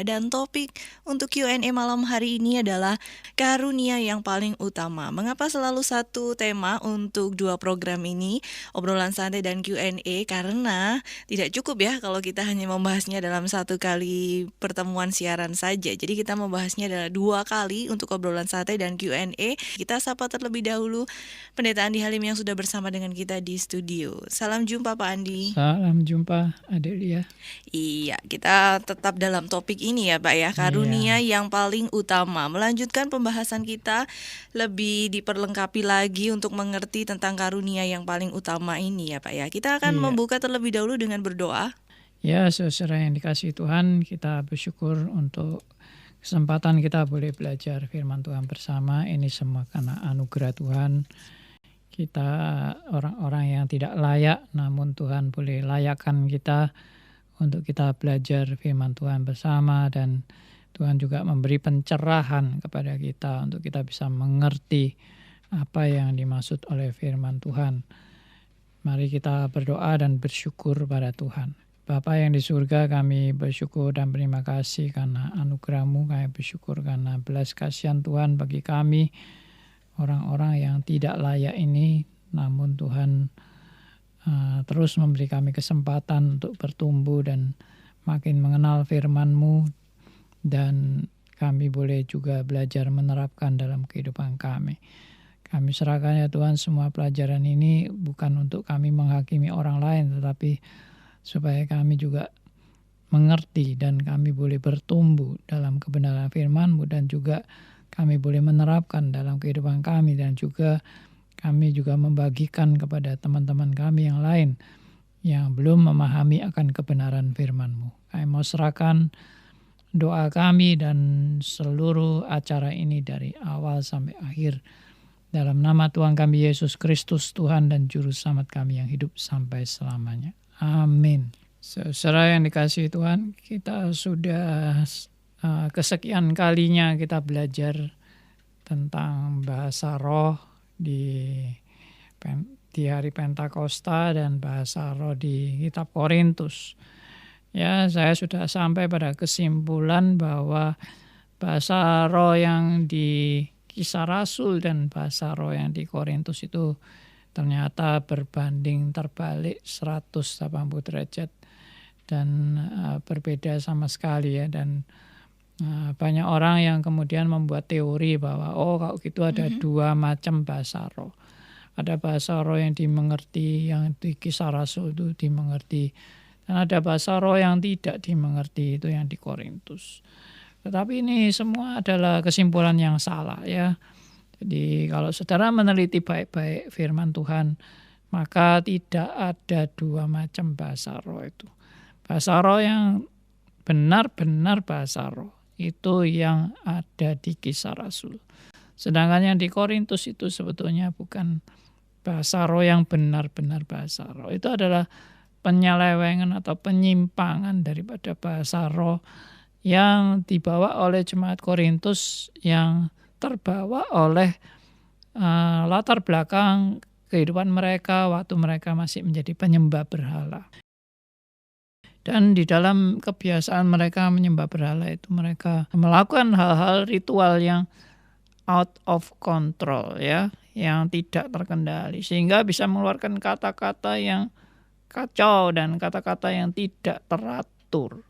Dan topik untuk Q&A malam hari ini adalah karunia yang paling utama. Mengapa selalu satu tema untuk dua program ini, obrolan santai dan Q&A? Karena tidak cukup ya kalau kita hanya membahasnya dalam satu kali pertemuan siaran saja. Jadi kita membahasnya adalah dua kali untuk obrolan santai dan Q&A. Kita sapa terlebih dahulu Pendeta Andi Halim yang sudah bersama dengan kita di studio. Salam jumpa Pak Andi. Salam jumpa Adelia. Iya, kita tetap dalam topik ini ya Pak ya, karunia yang paling utama. Melanjutkan pembahasan kita, lebih diperlengkapi lagi untuk mengerti tentang karunia yang paling utama ini ya Pak ya. Kita akan membuka terlebih dahulu dengan berdoa. Ya, saudara yang dikasihi Tuhan, kita bersyukur untuk kesempatan kita boleh belajar firman Tuhan bersama. Ini semua karena anugerah Tuhan. Kita orang-orang yang tidak layak, namun Tuhan boleh layakkan kita untuk kita belajar firman Tuhan bersama, dan Tuhan juga memberi pencerahan kepada kita untuk kita bisa mengerti apa yang dimaksud oleh firman Tuhan. Mari kita berdoa dan bersyukur pada Tuhan. Bapa yang di surga, kami bersyukur dan berterima kasih karena anugerah-Mu. Kami bersyukur karena belas kasihan Tuhan bagi kami, orang-orang yang tidak layak ini, namun Tuhan terus memberi kami kesempatan untuk bertumbuh dan makin mengenal firman-Mu, dan kami boleh juga belajar menerapkan dalam kehidupan kami. Kami serahkan ya Tuhan semua pelajaran ini bukan untuk kami menghakimi orang lain, tetapi supaya kami juga mengerti dan kami boleh bertumbuh dalam kebenaran firman-Mu, dan juga kami boleh menerapkan dalam kehidupan kami, dan juga kami juga membagikan kepada teman-teman kami yang lain yang belum memahami akan kebenaran firman-Mu. Kami mau serahkan doa kami dan seluruh acara ini dari awal sampai akhir dalam nama Tuhan kami Yesus Kristus, Tuhan dan Juru Selamat kami yang hidup sampai selamanya. Amin. Saudara yang dikasihi Tuhan, kita sudah kesekian kalinya kita belajar tentang bahasa roh di hari Pentakosta dan bahasa roh di kitab Korintus. Ya, saya sudah sampai pada kesimpulan bahwa bahasa roh yang di Kisah Rasul dan bahasa roh yang di Korintus itu ternyata berbanding terbalik 180 derajat dan berbeda sama sekali ya. Dan banyak orang yang kemudian membuat teori bahwa kalau gitu ada dua macam bahasa roh. Ada bahasa roh yang dimengerti, yang di Kisah Rasul itu dimengerti, dan ada bahasa roh yang tidak dimengerti, itu yang di Korintus. Tetapi ini semua adalah kesimpulan yang salah ya. Jadi kalau saudara meneliti baik-baik firman Tuhan, maka tidak ada dua macam bahasa roh itu. Bahasa roh yang benar-benar bahasa roh itu yang ada di Kisah Rasul. Sedangkan yang di Korintus itu sebetulnya bukan bahasa roh yang benar-benar bahasa roh. Itu adalah penyelewengan atau penyimpangan daripada bahasa roh yang dibawa oleh jemaat Korintus, yang terbawa oleh latar belakang kehidupan mereka waktu mereka masih menjadi penyembah berhala. Dan di dalam kebiasaan mereka menyembah berhala itu mereka melakukan hal-hal ritual yang out of control ya, yang tidak terkendali, sehingga bisa mengeluarkan kata-kata yang kacau dan kata-kata yang tidak teratur.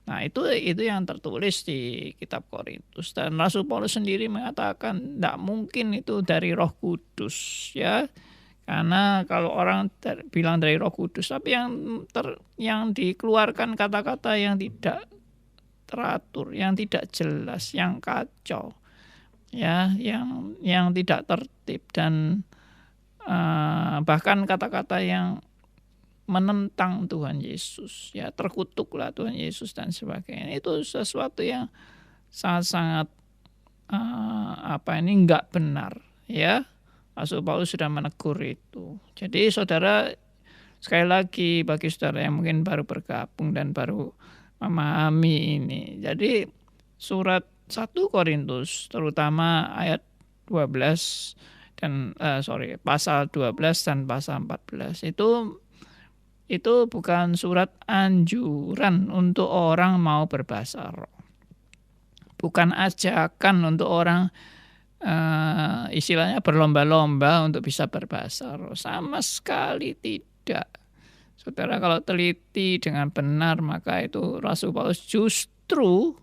Nah, itu yang tertulis di kitab Korintus, dan Rasul Paulus sendiri mengatakan tidak mungkin itu dari Roh Kudus ya. Karena kalau orang bilang dari Roh Kudus, tapi yang dikeluarkan kata-kata yang tidak teratur, yang tidak jelas, yang kacau, ya, yang tidak tertib, dan bahkan kata-kata yang menentang Tuhan Yesus, ya, terkutuklah Tuhan Yesus dan sebagainya. Itu sesuatu yang sangat-sangat enggak benar, ya. Rasul Paulus sudah menegur itu. Jadi saudara, sekali lagi bagi saudara yang mungkin baru bergabung dan baru memahami ini. Jadi surat 1 Korintus terutama ayat 12 dan pasal 12 dan pasal 14 itu bukan surat anjuran untuk orang mau berbahasa roh. bukan ajakan untuk orang istilahnya berlomba-lomba untuk bisa berbahasa roh. Sama sekali tidak. Saudara kalau teliti dengan benar, maka itu Rasul Paulus justru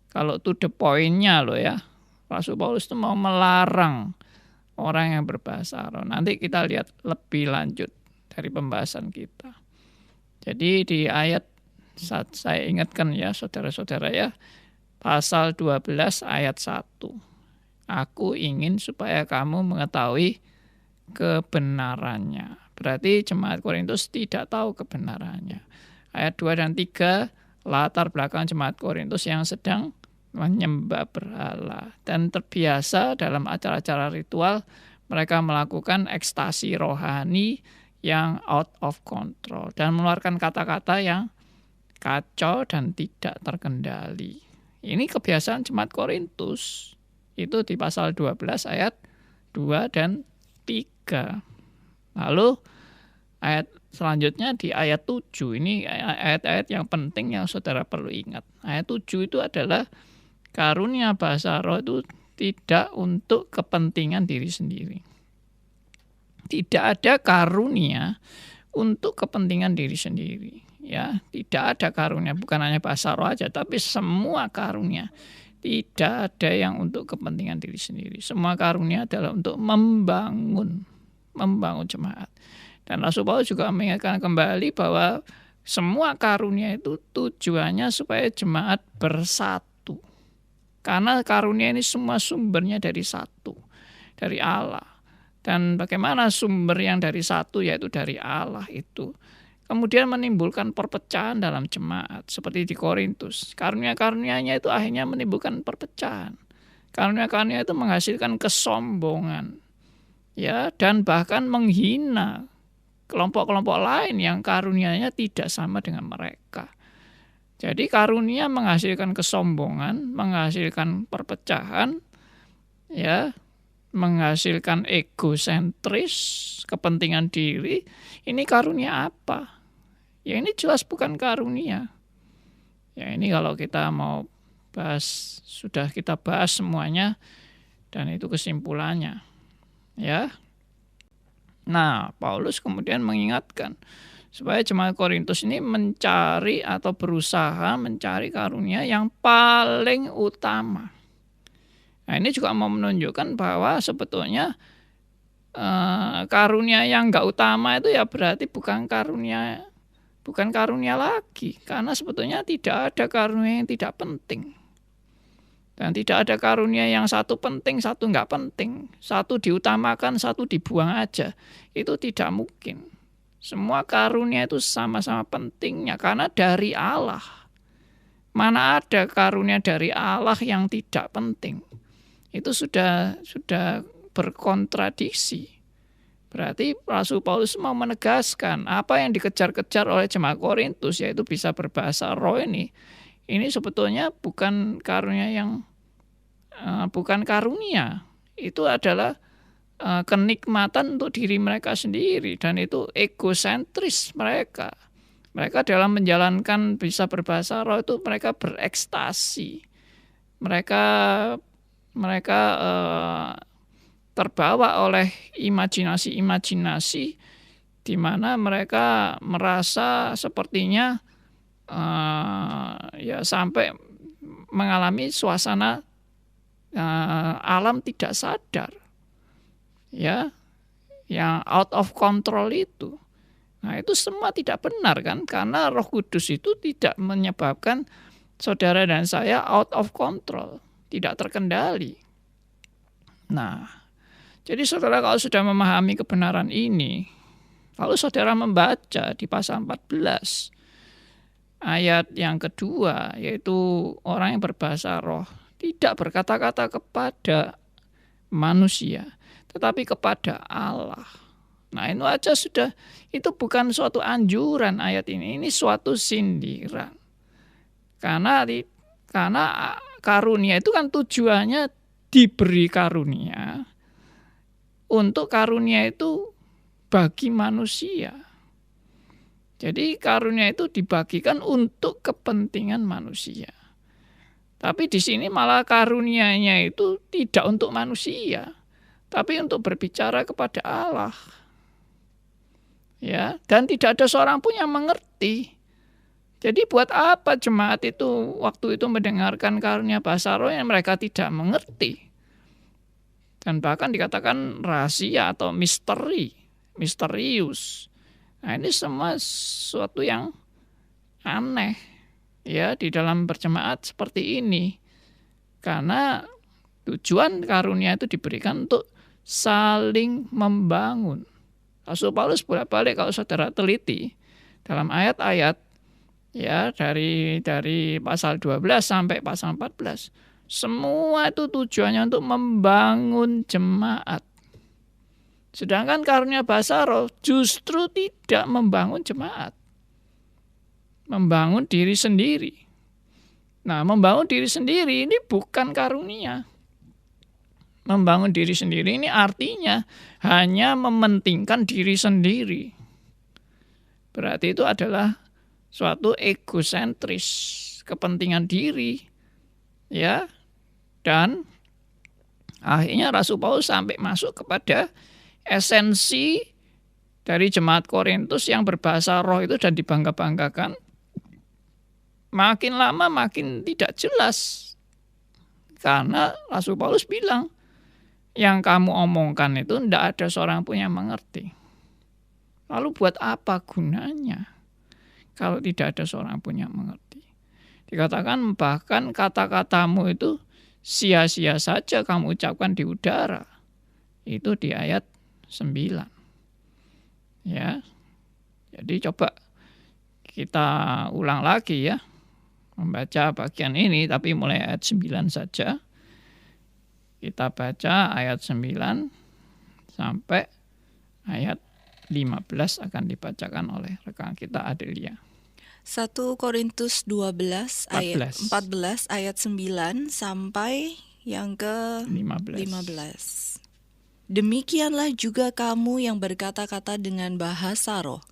kalau to the point-nya loh ya, Rasul Paulus itu mau melarang orang yang berbahasa roh. Nanti kita lihat lebih lanjut dari pembahasan kita. Jadi di ayat, saya ingatkan ya saudara-saudara ya, pasal 12 ayat 1. Aku ingin supaya kamu mengetahui kebenarannya. Berarti jemaat Korintus tidak tahu kebenarannya. Ayat 2 dan 3, latar belakang jemaat Korintus yang sedang menyembah berhala. Dan terbiasa dalam acara-acara ritual, mereka melakukan ekstasi rohani yang out of control. Dan mengeluarkan kata-kata yang kacau dan tidak terkendali. Ini kebiasaan jemaat Korintus. Itu di pasal 12 ayat 2 dan 3. Lalu ayat selanjutnya di ayat 7. Ini ayat-ayat yang penting yang saudara perlu ingat. Ayat 7 itu adalah karunia bahasa roh itu tidak untuk kepentingan diri sendiri. Tidak ada karunia untuk kepentingan diri sendiri. Ya, tidak ada karunia, bukan hanya bahasa roh aja, tapi semua karunia. Tidak ada yang untuk kepentingan diri sendiri. Semua karunia adalah untuk membangun jemaat. Dan Rasul Paulus juga mengingatkan kembali bahwa semua karunia itu tujuannya supaya jemaat bersatu. Karena karunia ini semua sumbernya dari satu, dari Allah. Dan bagaimana sumber yang dari satu, yaitu dari Allah itu kemudian menimbulkan perpecahan dalam jemaat seperti di Korintus. Karunia-karunianya itu akhirnya menimbulkan perpecahan. Karunia-karunia itu menghasilkan kesombongan, ya, dan bahkan menghina kelompok-kelompok lain yang karunianya tidak sama dengan mereka. Jadi karunia menghasilkan kesombongan, menghasilkan perpecahan, ya, menghasilkan egosentris, kepentingan diri. Ini karunia apa? Ya ini jelas bukan karunia. Ya ini kalau kita mau bahas, sudah kita bahas semuanya dan itu kesimpulannya. Ya. Nah, Paulus kemudian mengingatkan supaya jemaat Korintus ini mencari atau berusaha mencari karunia yang paling utama. Nah, ini juga mau menunjukkan bahwa sebetulnya karunia yang enggak utama itu ya berarti bukan karunia lagi, karena sebetulnya tidak ada karunia yang tidak penting. Dan tidak ada karunia yang satu penting, satu enggak penting. Satu diutamakan, satu dibuang aja. Itu tidak mungkin. Semua karunia itu sama-sama pentingnya karena dari Allah. Mana ada karunia dari Allah yang tidak penting? Itu sudah berkontradiksi. Berarti Rasul Paulus mau menegaskan apa yang dikejar-kejar oleh jemaat Korintus, yaitu bisa berbahasa roh ini sebetulnya bukan karunia itu adalah kenikmatan untuk diri mereka sendiri, dan itu egosentris mereka. Mereka dalam menjalankan bisa berbahasa roh itu mereka berekstasi, mereka terbawa oleh imajinasi-imajinasi di mana mereka merasa sepertinya ya sampai mengalami suasana alam tidak sadar, ya, yang out of control itu. Nah itu semua tidak benar kan, karena Roh Kudus itu tidak menyebabkan saudara dan saya out of control, tidak terkendali. Nah, jadi saudara kalau sudah memahami kebenaran ini, lalu saudara membaca di pasal 14 ayat yang kedua, yaitu orang yang berbahasa roh tidak berkata-kata kepada manusia, tetapi kepada Allah. Nah itu aja sudah, itu bukan suatu anjuran ayat ini suatu sindiran. Karena karunia itu kan tujuannya diberi karunia, untuk karunia itu bagi manusia. Jadi karunia itu dibagikan untuk kepentingan manusia. Tapi di sini malah karunia-Nya itu tidak untuk manusia, tapi untuk berbicara kepada Allah. Ya, dan tidak ada seorang pun yang mengerti. Jadi buat apa jemaat itu waktu itu mendengarkan karunia bahasa roh yang mereka tidak mengerti. Dan bahkan dikatakan rahasia atau misteri, misterius. Nah, ini semua sesuatu yang aneh ya di dalam berjemaat seperti ini. Karena tujuan karunia itu diberikan untuk saling membangun. Rasul Paulus bolak-balik kalau saudara teliti dalam ayat-ayat ya dari pasal 12 sampai pasal 14. Semua itu tujuannya untuk membangun jemaat. Sedangkan karunia bahasa roh justru tidak membangun jemaat. Membangun diri sendiri. Nah, membangun diri sendiri ini bukan karunia. Membangun diri sendiri ini artinya hanya mementingkan diri sendiri. Berarti itu adalah suatu egosentris, kepentingan diri, ya, dan akhirnya Rasul Paulus sampai masuk kepada esensi dari jemaat Korintus yang berbahasa roh itu dan dibangga-banggakan. Makin lama makin tidak jelas, karena Rasul Paulus bilang, yang kamu omongkan itu tidak ada seorang pun yang mengerti. Lalu buat apa gunanya? Kalau tidak ada seorang pun yang mengerti. Dikatakan bahkan kata-katamu itu sia-sia saja kamu ucapkan di udara. Itu di ayat 9. Ya. Jadi coba kita ulang lagi ya. Membaca bagian ini tapi mulai ayat 9 saja. Kita baca ayat 9 sampai ayat 15 akan dibacakan oleh rekan kita Adelia. 1 Korintus 12 ayat 14 ayat 9 sampai yang ke 15. Demikianlah juga kamu yang berkata-kata dengan bahasa roh.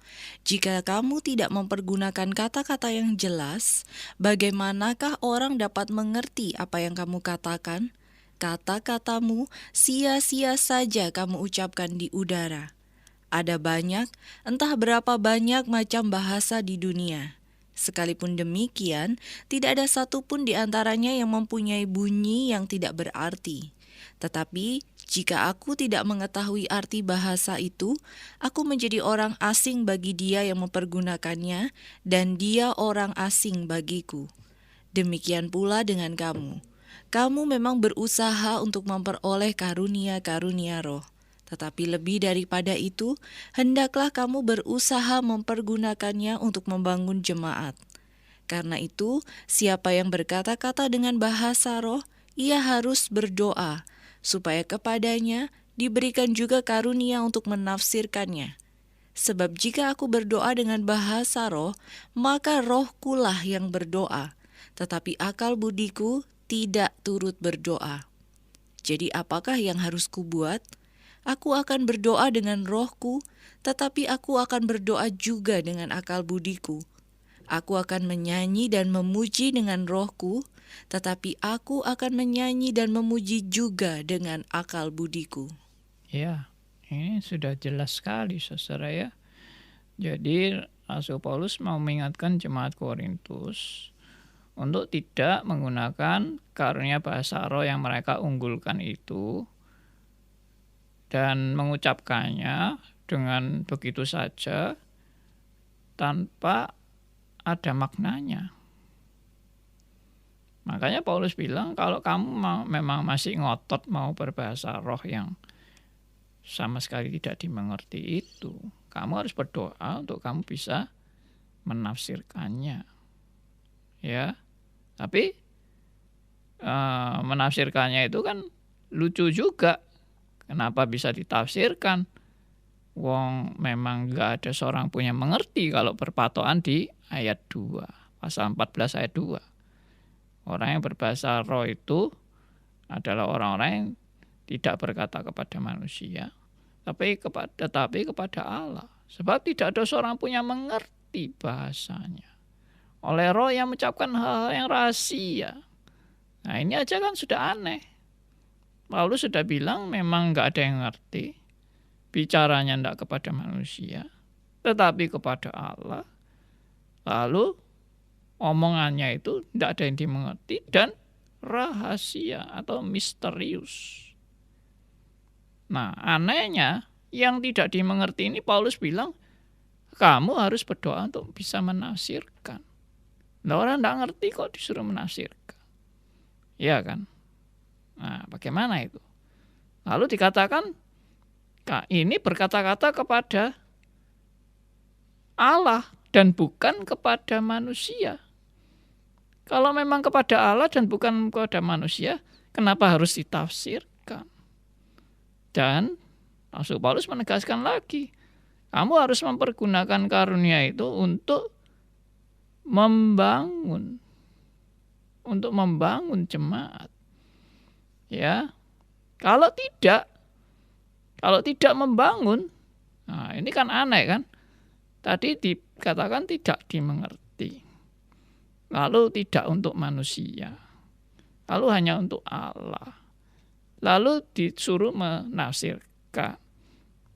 Jika kamu tidak mempergunakan kata-kata yang jelas, bagaimanakah orang dapat mengerti apa yang kamu katakan? Kata-katamu sia-sia saja kamu ucapkan di udara. Ada banyak, entah berapa banyak macam bahasa di dunia. Sekalipun demikian, tidak ada satupun di antaranya yang mempunyai bunyi yang tidak berarti. Tetapi, jika aku tidak mengetahui arti bahasa itu, aku menjadi orang asing bagi dia yang mempergunakannya, dan dia orang asing bagiku. Demikian pula dengan kamu. Kamu memang berusaha untuk memperoleh karunia-karunia roh. Tetapi lebih daripada itu, hendaklah kamu berusaha mempergunakannya untuk membangun jemaat. Karena itu, siapa yang berkata-kata dengan bahasa roh, ia harus berdoa, supaya kepadanya diberikan juga karunia untuk menafsirkannya. Sebab jika aku berdoa dengan bahasa roh, maka rohkulah yang berdoa, tetapi akal budiku tidak turut berdoa. Jadi apakah yang harus kubuat? Aku akan berdoa dengan rohku, tetapi aku akan berdoa juga dengan akal budiku. Aku akan menyanyi dan memuji dengan rohku, tetapi aku akan menyanyi dan memuji juga dengan akal budiku. Ya, ini sudah jelas sekali saudara ya. Jadi Rasul Paulus mau mengingatkan jemaat Korintus untuk tidak menggunakan karunia bahasa roh yang mereka unggulkan itu dan mengucapkannya dengan begitu saja tanpa ada maknanya. Makanya Paulus bilang kalau kamu memang masih ngotot mau berbahasa roh yang sama sekali tidak dimengerti itu, kamu harus berdoa untuk kamu bisa menafsirkannya. Ya, tapi menafsirkannya itu kan lucu juga. Kenapa bisa ditafsirkan? Wong memang gak ada seorang pun yang mengerti kalau berpatokan di ayat 2, pasal 14 ayat 2. Orang yang berbahasa roh itu adalah orang-orang yang tidak berkata kepada manusia, tapi kepada Allah. Sebab tidak ada seorang pun yang mengerti bahasanya. Oleh roh yang mengucapkan hal-hal yang rahasia. Nah ini aja kan sudah aneh. Paulus sudah bilang memang nggak ada yang ngerti. Bicaranya tidak kepada manusia, tetapi kepada Allah. Lalu omongannya itu tidak ada yang dimengerti dan rahasia atau misterius. Nah anehnya yang tidak dimengerti ini Paulus bilang, kamu harus berdoa untuk bisa menafsirkan. Nah, orang tidak ngerti kok disuruh menafsirkan. Iya kan? Nah bagaimana itu? Lalu dikatakan, ini berkata-kata kepada Allah dan bukan kepada manusia. Kalau memang kepada Allah dan bukan kepada manusia, kenapa harus ditafsirkan? Dan Rasul Paulus menegaskan lagi, kamu harus mempergunakan karunia itu untuk membangun jemaat. Ya. Kalau tidak membangun, nah ini kan aneh kan? Tadi dikatakan tidak dimengerti. Lalu tidak untuk manusia. Lalu hanya untuk Allah. Lalu disuruh menafsirkan.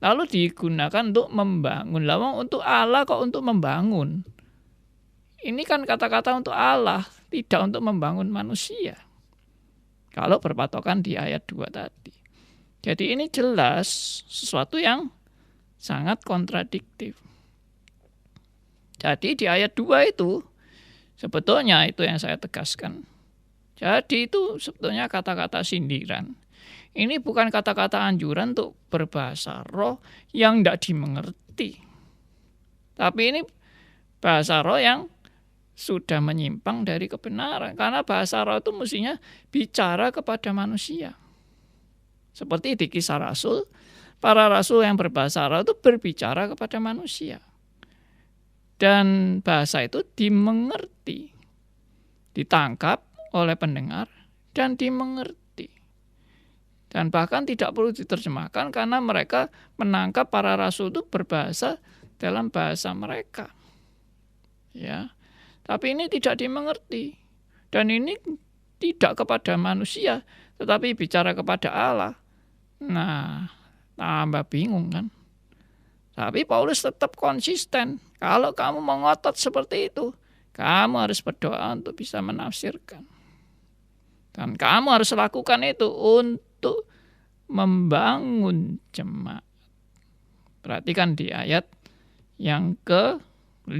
Lalu digunakan untuk membangun. Lalu untuk Allah kok untuk membangun? Ini kan kata-kata untuk Allah, tidak untuk membangun manusia. Kalau berpatokan di ayat 2 tadi. Jadi ini jelas sesuatu yang sangat kontradiktif. Jadi di ayat 2 itu, sebetulnya itu yang saya tegaskan. Jadi itu sebetulnya kata-kata sindiran. Ini bukan kata-kata anjuran untuk berbahasa roh yang tidak dimengerti. Tapi ini bahasa roh yang sudah menyimpang dari kebenaran. Karena bahasa roh itu mestinya bicara kepada manusia. Seperti di Kisah Rasul, para rasul yang berbahasa roh itu berbicara kepada manusia. Dan bahasa itu dimengerti, ditangkap oleh pendengar, dan dimengerti. Dan bahkan tidak perlu diterjemahkan karena mereka menangkap para rasul itu berbahasa dalam bahasa mereka. Ya. Tapi ini tidak dimengerti. Dan ini tidak kepada manusia, tetapi bicara kepada Allah. Nah, tambah bingung kan. Tapi Paulus tetap konsisten. Kalau kamu mengotot seperti itu, kamu harus berdoa untuk bisa menafsirkan. Dan kamu harus lakukan itu untuk membangun jemaat. Perhatikan di ayat yang ke-5.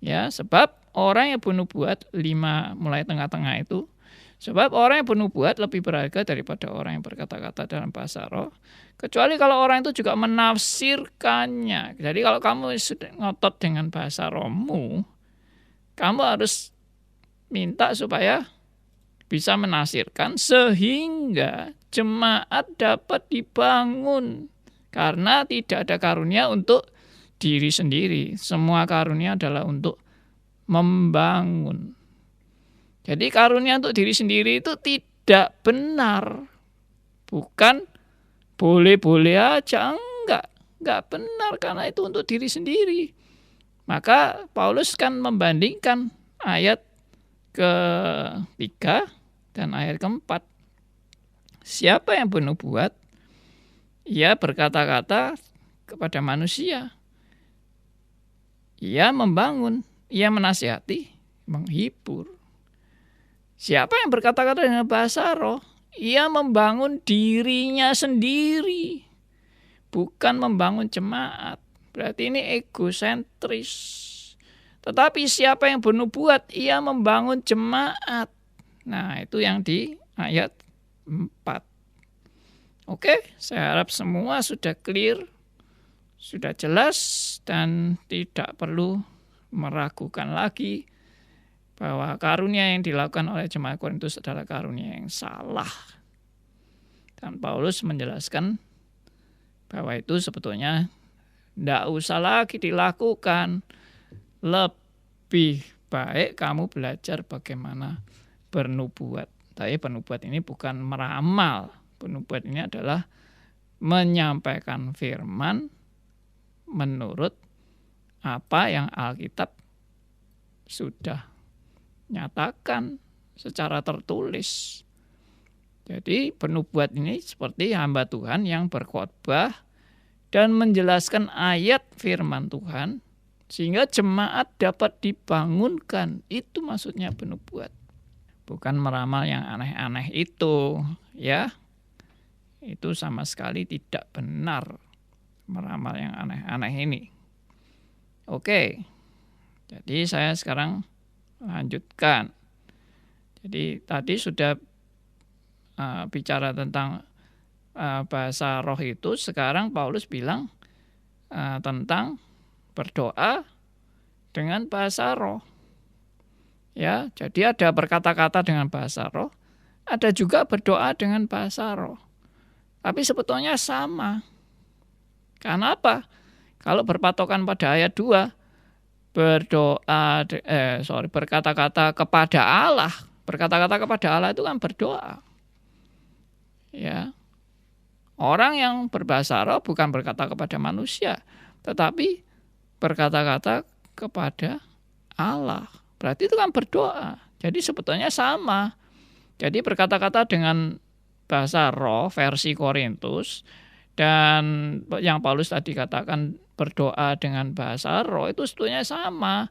Ya, sebab orang yang bernubuat 5 mulai tengah-tengah itu, sebab orang yang bernubuat lebih berharga daripada orang yang berkata-kata dalam bahasa roh, kecuali kalau orang itu juga menafsirkannya. Jadi kalau kamu sudah ngotot dengan bahasa rohmu, kamu harus minta supaya bisa menafsirkan sehingga jemaat dapat dibangun. Karena tidak ada karunia untuk diri sendiri. Semua karunia adalah untuk membangun. Jadi karunia untuk diri sendiri itu tidak benar. Bukan boleh-boleh aja. Enggak benar karena itu untuk diri sendiri. Maka Paulus kan membandingkan ayat ke-3 dan ayat ke-4. Siapa yang bernubuat, ia berkata-kata kepada manusia. Ia membangun, ia menasihati, menghibur. Siapa yang berkata-kata dengan bahasa roh, ia membangun dirinya sendiri, bukan membangun jemaat. Berarti ini egosentris. Tetapi siapa yang bernubuat, ia membangun jemaat. Nah, itu yang di ayat 4. Oke, saya harap semua sudah clear, sudah jelas, dan tidak perlu meragukan lagi bahwa karunia yang dilakukan oleh jemaat Korintus adalah karunia yang salah. Dan Paulus menjelaskan bahwa itu sebetulnya tidak usah lagi dilakukan. Lebih baik kamu belajar bagaimana bernubuat. Tapi bernubuat ini bukan meramal. Bernubuat ini adalah menyampaikan firman menurut apa yang Alkitab sudah nyatakan secara tertulis. Jadi penubuat ini seperti hamba Tuhan yang berkhotbah dan menjelaskan ayat firman Tuhan sehingga jemaat dapat dibangunkan. Itu maksudnya penubuat. Bukan meramal yang aneh-aneh itu, ya. Itu sama sekali tidak benar, meramal yang aneh-aneh ini. Oke. Jadi saya sekarang lanjutkan. Jadi tadi sudah bicara tentang bahasa roh itu, sekarang Paulus bilang tentang berdoa dengan bahasa roh. Ya, jadi ada berkata-kata dengan bahasa roh, ada juga berdoa dengan bahasa roh. Tapi sebetulnya sama. Karena apa? Kalau berpatokan pada ayat 2, berkata-kata kepada Allah. Berkata-kata kepada Allah itu kan berdoa. Ya. Orang yang berbahasa roh bukan berkata kepada manusia, tetapi berkata-kata kepada Allah. Berarti itu kan berdoa. Jadi sebetulnya sama. Jadi berkata-kata dengan bahasa roh versi Korintus dan yang Paulus tadi katakan berdoa dengan bahasa roh itu sebetulnya sama.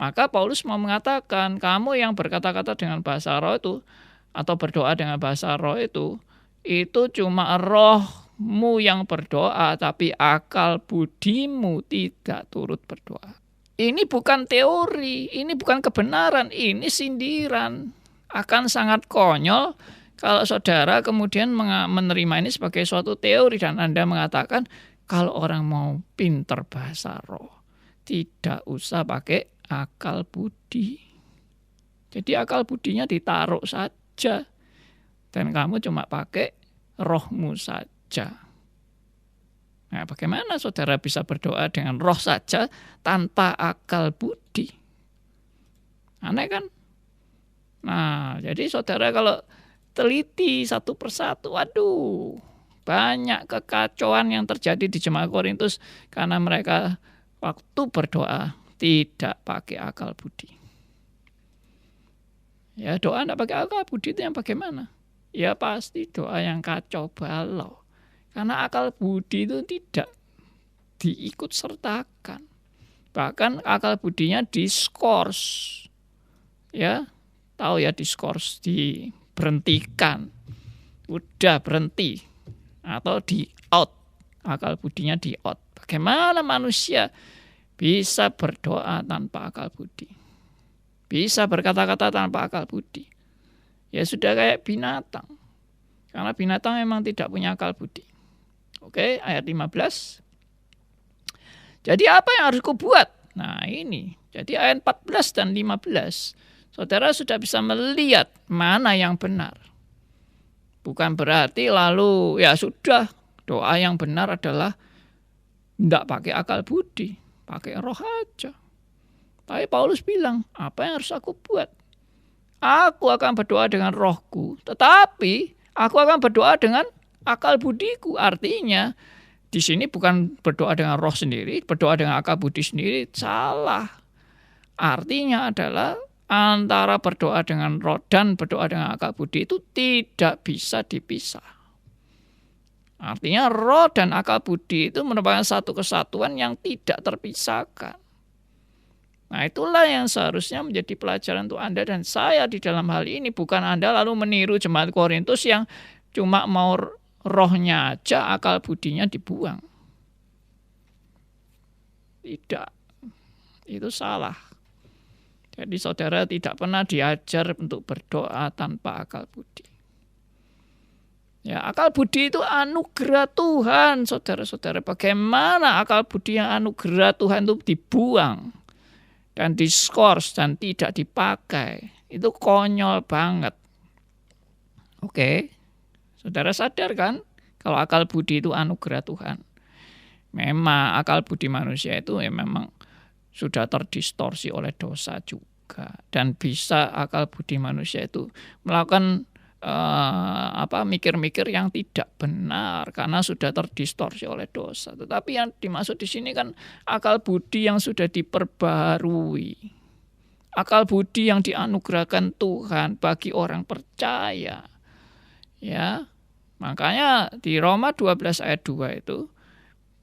Maka Paulus mau mengatakan kamu yang berkata-kata dengan bahasa roh itu atau berdoa dengan bahasa roh itu cuma rohmu yang berdoa, tapi akal budimu tidak turut berdoa. Ini bukan teori, ini bukan kebenaran, ini sindiran. Akan sangat konyol kalau saudara kemudian menerima ini sebagai suatu teori dan Anda mengatakan kalau orang mau pinter bahasa roh, tidak usah pakai akal budi. Jadi akal budinya ditaruh saja. Dan kamu cuma pakai rohmu saja. Nah, bagaimana saudara bisa berdoa dengan roh saja tanpa akal budi? Aneh kan? Nah, jadi saudara kalau teliti satu persatu, waduh, banyak kekacauan yang terjadi di jemaat Korintus karena mereka waktu berdoa tidak pakai akal budi. Ya, doa tidak pakai akal budi itu yang bagaimana? Ya pasti doa yang kacau balau. Karena akal budi itu tidak diikut sertakan. Bahkan akal budinya diskors. Ya, tahu ya diskors, diberhentikan. Udah berhenti. Atau di out. Akal budinya di out. Bagaimana manusia bisa berdoa tanpa akal budi? Bisa berkata-kata tanpa akal budi? Ya sudah kayak binatang. Karena binatang memang tidak punya akal budi. Oke, ayat 15. Jadi apa yang harus kubuat? Nah ini. Jadi ayat 14 dan 15. Saudara sudah bisa melihat mana yang benar. Bukan berarti lalu ya sudah. Doa yang benar adalah tidak pakai akal budi. Pakai roh aja. Tapi Paulus bilang, apa yang harus aku buat? Aku akan berdoa dengan rohku, tetapi aku akan berdoa dengan akal budiku. Artinya, di sini bukan berdoa dengan roh sendiri, berdoa dengan akal budi sendiri, salah. Artinya adalah antara berdoa dengan roh dan berdoa dengan akal budi itu tidak bisa dipisah. Artinya roh dan akal budi itu merupakan satu kesatuan yang tidak terpisahkan. Nah itulah yang seharusnya menjadi pelajaran untuk Anda dan saya di dalam hal ini. Bukan Anda lalu meniru jemaat Korintus yang cuma mau rohnya aja, akal budinya dibuang. Tidak. Itu salah. Jadi saudara tidak pernah diajar untuk berdoa tanpa akal budi. Ya, akal budi itu anugerah Tuhan, saudara-saudara. Bagaimana akal budi yang anugerah Tuhan itu dibuang dan diskors dan tidak dipakai? Itu konyol banget. Oke, saudara sadar kan kalau akal budi itu anugerah Tuhan. Memang akal budi manusia itu ya memang sudah terdistorsi oleh dosa juga. Dan bisa akal budi manusia itu melakukan mikir-mikir yang tidak benar karena sudah terdistorsi oleh dosa. Tetapi yang dimaksud di sini kan akal budi yang sudah diperbarui. akal budi yang dianugerahkan Tuhan bagi orang percaya. Ya. Makanya di Roma 12 ayat 2 itu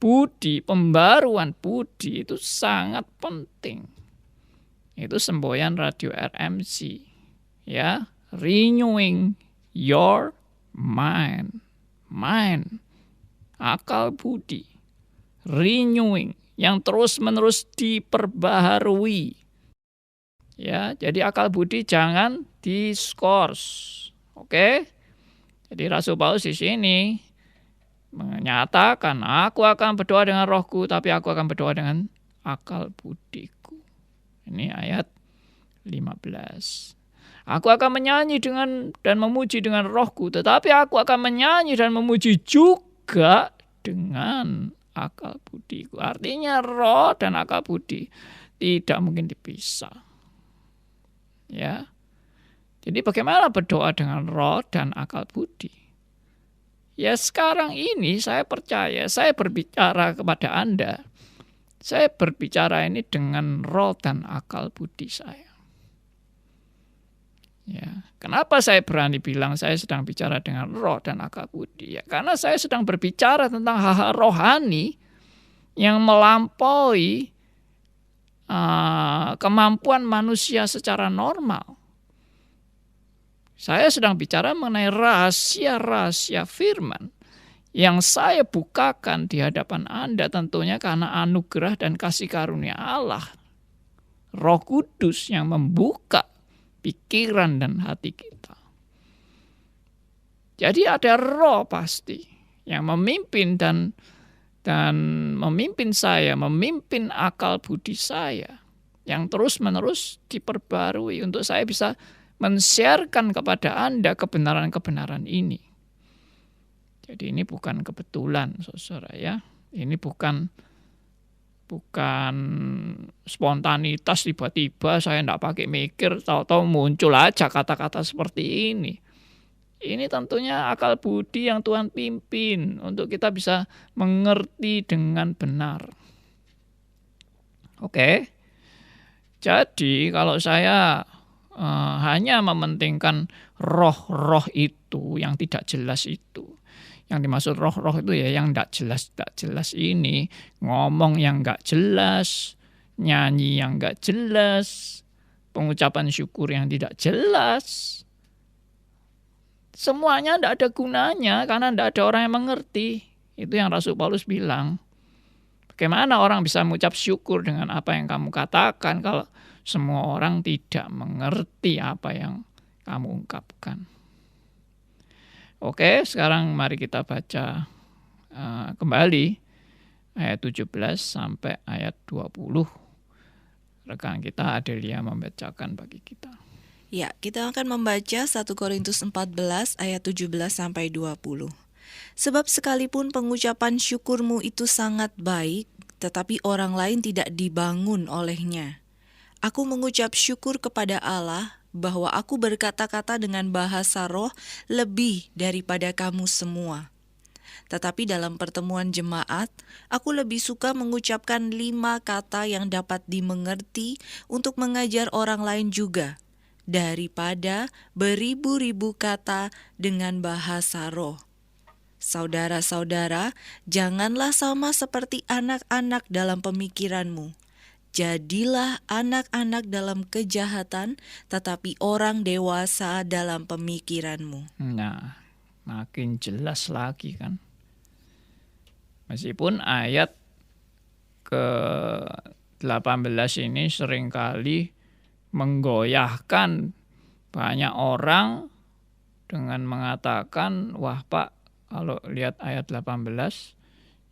budi, pembaruan budi itu sangat penting. Itu semboyan radio RMC. Ya, renewing your mind. Mind, akal budi. Renewing, yang terus-menerus diperbaharui. Ya, jadi akal budi jangan diskors. Oke? Jadi Rasul Paulus di sini menyatakan, aku akan berdoa dengan rohku, tapi aku akan berdoa dengan akal budiku. Ini ayat 15. Aku akan menyanyi dan memuji dengan rohku, tetapi aku akan menyanyi dan memuji juga dengan akal budiku. Artinya roh dan akal budi tidak mungkin dipisah. Ya. Jadi bagaimana berdoa dengan roh dan akal budi? Ya sekarang ini saya percaya, saya berbicara kepada Anda. Saya berbicara ini dengan roh dan akal budi saya. Ya, kenapa saya berani bilang saya sedang bicara dengan roh dan akal budi? Ya, karena saya sedang berbicara tentang hal-hal rohani yang melampaui kemampuan manusia secara normal. Saya sedang bicara mengenai rahasia-rahasia firman yang saya bukakan di hadapan Anda tentunya karena anugerah dan kasih karunia Allah. Roh Kudus yang membuka pikiran dan hati kita. Jadi ada roh pasti yang memimpin dan memimpin saya, memimpin akal budi saya yang terus-menerus diperbarui untuk saya bisa men-sharekan kepada Anda kebenaran-kebenaran ini. Jadi ini bukan kebetulan, saudara ya. Ini bukan spontanitas tiba-tiba saya tidak pakai mikir, tahu-tahu muncul aja kata-kata seperti ini. Ini tentunya akal budi yang Tuhan pimpin untuk kita bisa mengerti dengan benar. Oke. Jadi kalau saya hanya mementingkan roh-roh itu yang tidak jelas itu. Yang dimaksud roh-roh itu ya yang tidak jelas ini, ngomong yang tidak jelas, nyanyi yang tidak jelas, pengucapan syukur yang tidak jelas. Semuanya tidak ada gunanya karena tidak ada orang yang mengerti. Itu yang Rasul Paulus bilang. Bagaimana orang bisa mengucap syukur dengan apa yang kamu katakan kalau semua orang tidak mengerti apa yang kamu ungkapkan. Oke, sekarang mari kita baca kembali ayat 17 sampai ayat 20. Rekan kita Adelia membacakan bagi kita. Ya, kita akan membaca 1 Korintus 14 ayat 17 sampai 20. Sebab sekalipun pengucapan syukurmu itu sangat baik, tetapi orang lain tidak dibangun olehnya. Aku mengucap syukur kepada Allah bahwa aku berkata-kata dengan bahasa roh lebih daripada kamu semua. Tetapi dalam pertemuan jemaat, aku lebih suka mengucapkan 5 kata yang dapat dimengerti untuk mengajar orang lain juga, daripada beribu-ribu kata dengan bahasa roh. Saudara-saudara, janganlah sama seperti anak-anak dalam pemikiranmu. Jadilah anak-anak dalam kejahatan, tetapi orang dewasa dalam pemikiranmu. Nah, makin jelas lagi kan. Meskipun ayat ke-18 ini seringkali menggoyahkan banyak orang dengan mengatakan, wah Pak, kalau lihat ayat 18,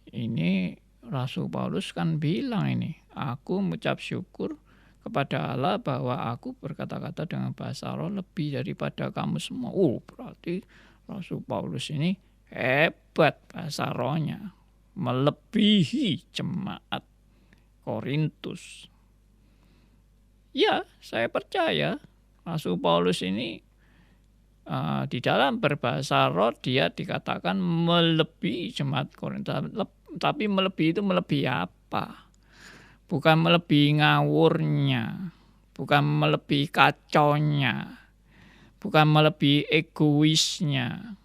ini Rasul Paulus kan bilang ini, aku mengucap syukur kepada Allah bahwa aku berkata-kata dengan bahasa roh lebih daripada kamu semua. Berarti Rasul Paulus ini hebat bahasa rohnya, melebihi jemaat Korintus. Ya, saya percaya Rasul Paulus ini di dalam berbahasa roh dia dikatakan melebihi jemaat Korintus. Tapi melebihi itu melebihi apa? Bukan melebihi ngawurnya, bukan melebihi kacaunya, bukan melebihi egoisnya,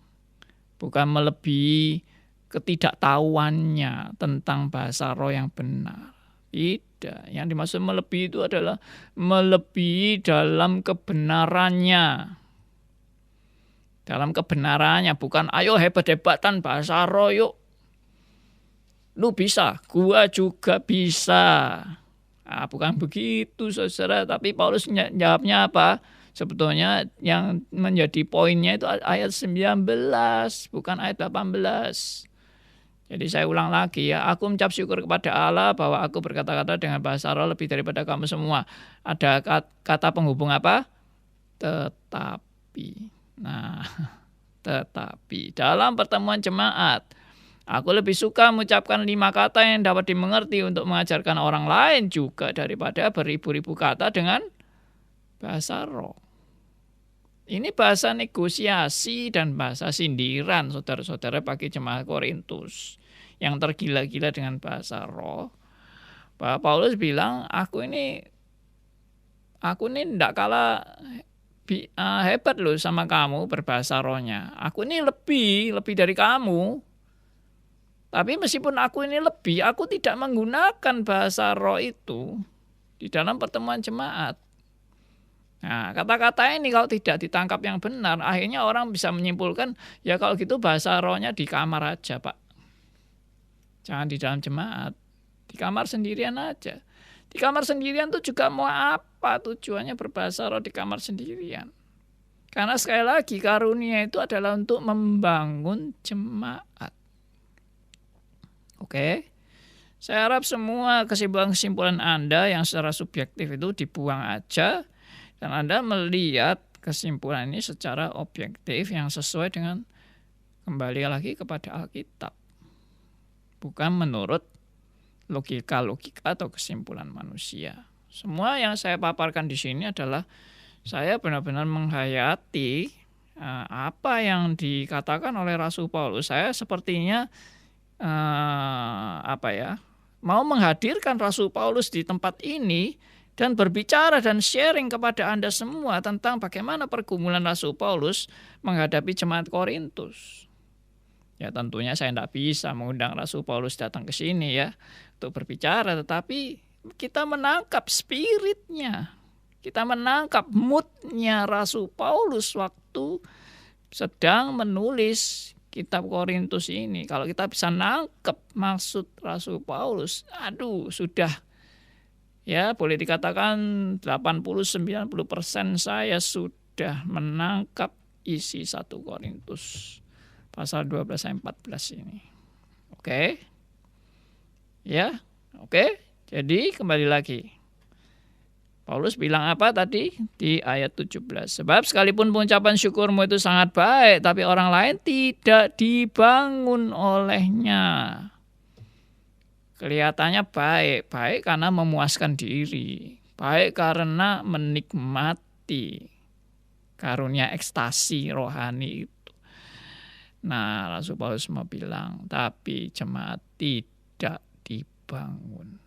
bukan melebihi ketidaktahuannya tentang bahasa roh yang benar. Tidak, yang dimaksud melebihi itu adalah melebihi dalam kebenarannya. Dalam kebenarannya, bukan ayo hebat-hebatan bahasa roh yuk. Lu bisa, gua juga bisa. Nah, bukan begitu saudara, tapi Paulus jawabnya apa? Sebetulnya yang menjadi poinnya itu ayat 19, bukan ayat 18. Jadi saya ulang lagi ya, aku mengucap syukur kepada Allah bahwa aku berkata-kata dengan bahasa roh lebih daripada kamu semua. Ada kata penghubung apa? Tetapi. Nah, tetapi dalam pertemuan jemaat, aku lebih suka mengucapkan 5 kata yang dapat dimengerti untuk mengajarkan orang lain juga daripada beribu-ribu kata dengan bahasa roh. Ini bahasa negosiasi dan bahasa sindiran saudara-saudara bagi jemaat Korintus yang tergila-gila dengan bahasa roh. Bahwa Paulus bilang, aku ini tidak kalah hebat loh sama kamu berbahasa rohnya. Aku ini lebih dari kamu. Tapi meskipun aku ini lebih, aku tidak menggunakan bahasa roh itu di dalam pertemuan jemaat. Nah, kata-kata ini kalau tidak ditangkap yang benar, akhirnya orang bisa menyimpulkan, ya kalau gitu bahasa rohnya di kamar aja, Pak. Jangan di dalam jemaat. Di kamar sendirian aja. Di kamar sendirian tuh juga mau apa tujuannya berbahasa roh di kamar sendirian? Karena sekali lagi karunia itu adalah untuk membangun jemaat. Oke? Saya harap semua kesimpulan-kesimpulan Anda yang secara subjektif itu dibuang aja. Dan Anda melihat kesimpulan ini secara objektif yang sesuai dengan kembali lagi kepada Alkitab. Bukan menurut logika-logika atau kesimpulan manusia. Semua yang saya paparkan di sini adalah saya benar-benar menghayati apa yang dikatakan oleh Rasul Paulus. Saya sepertinya mau menghadirkan Rasul Paulus di tempat ini dan berbicara dan sharing kepada Anda semua tentang bagaimana pergumulan Rasul Paulus menghadapi jemaat Korintus. Ya tentunya saya tidak bisa mengundang Rasul Paulus datang ke sini ya untuk berbicara, tetapi kita menangkap spiritnya, kita menangkap moodnya Rasul Paulus waktu sedang menulis kitab Korintus ini. Kalau kita bisa nangkep maksud Rasul Paulus, sudah. Ya, boleh dikatakan 80-90% saya sudah menangkap isi 1 Korintus pasal 12-14 ini. Oke? Ya, oke. Jadi kembali lagi. Paulus bilang apa tadi di ayat 17? Sebab sekalipun pengucapan syukurmu itu sangat baik, tapi orang lain tidak dibangun olehnya. Kelihatannya baik karena memuaskan diri, baik karena menikmati karunia ekstasi rohani itu. Nah, Rasul Paulus mau bilang, tapi jemaat tidak dibangun.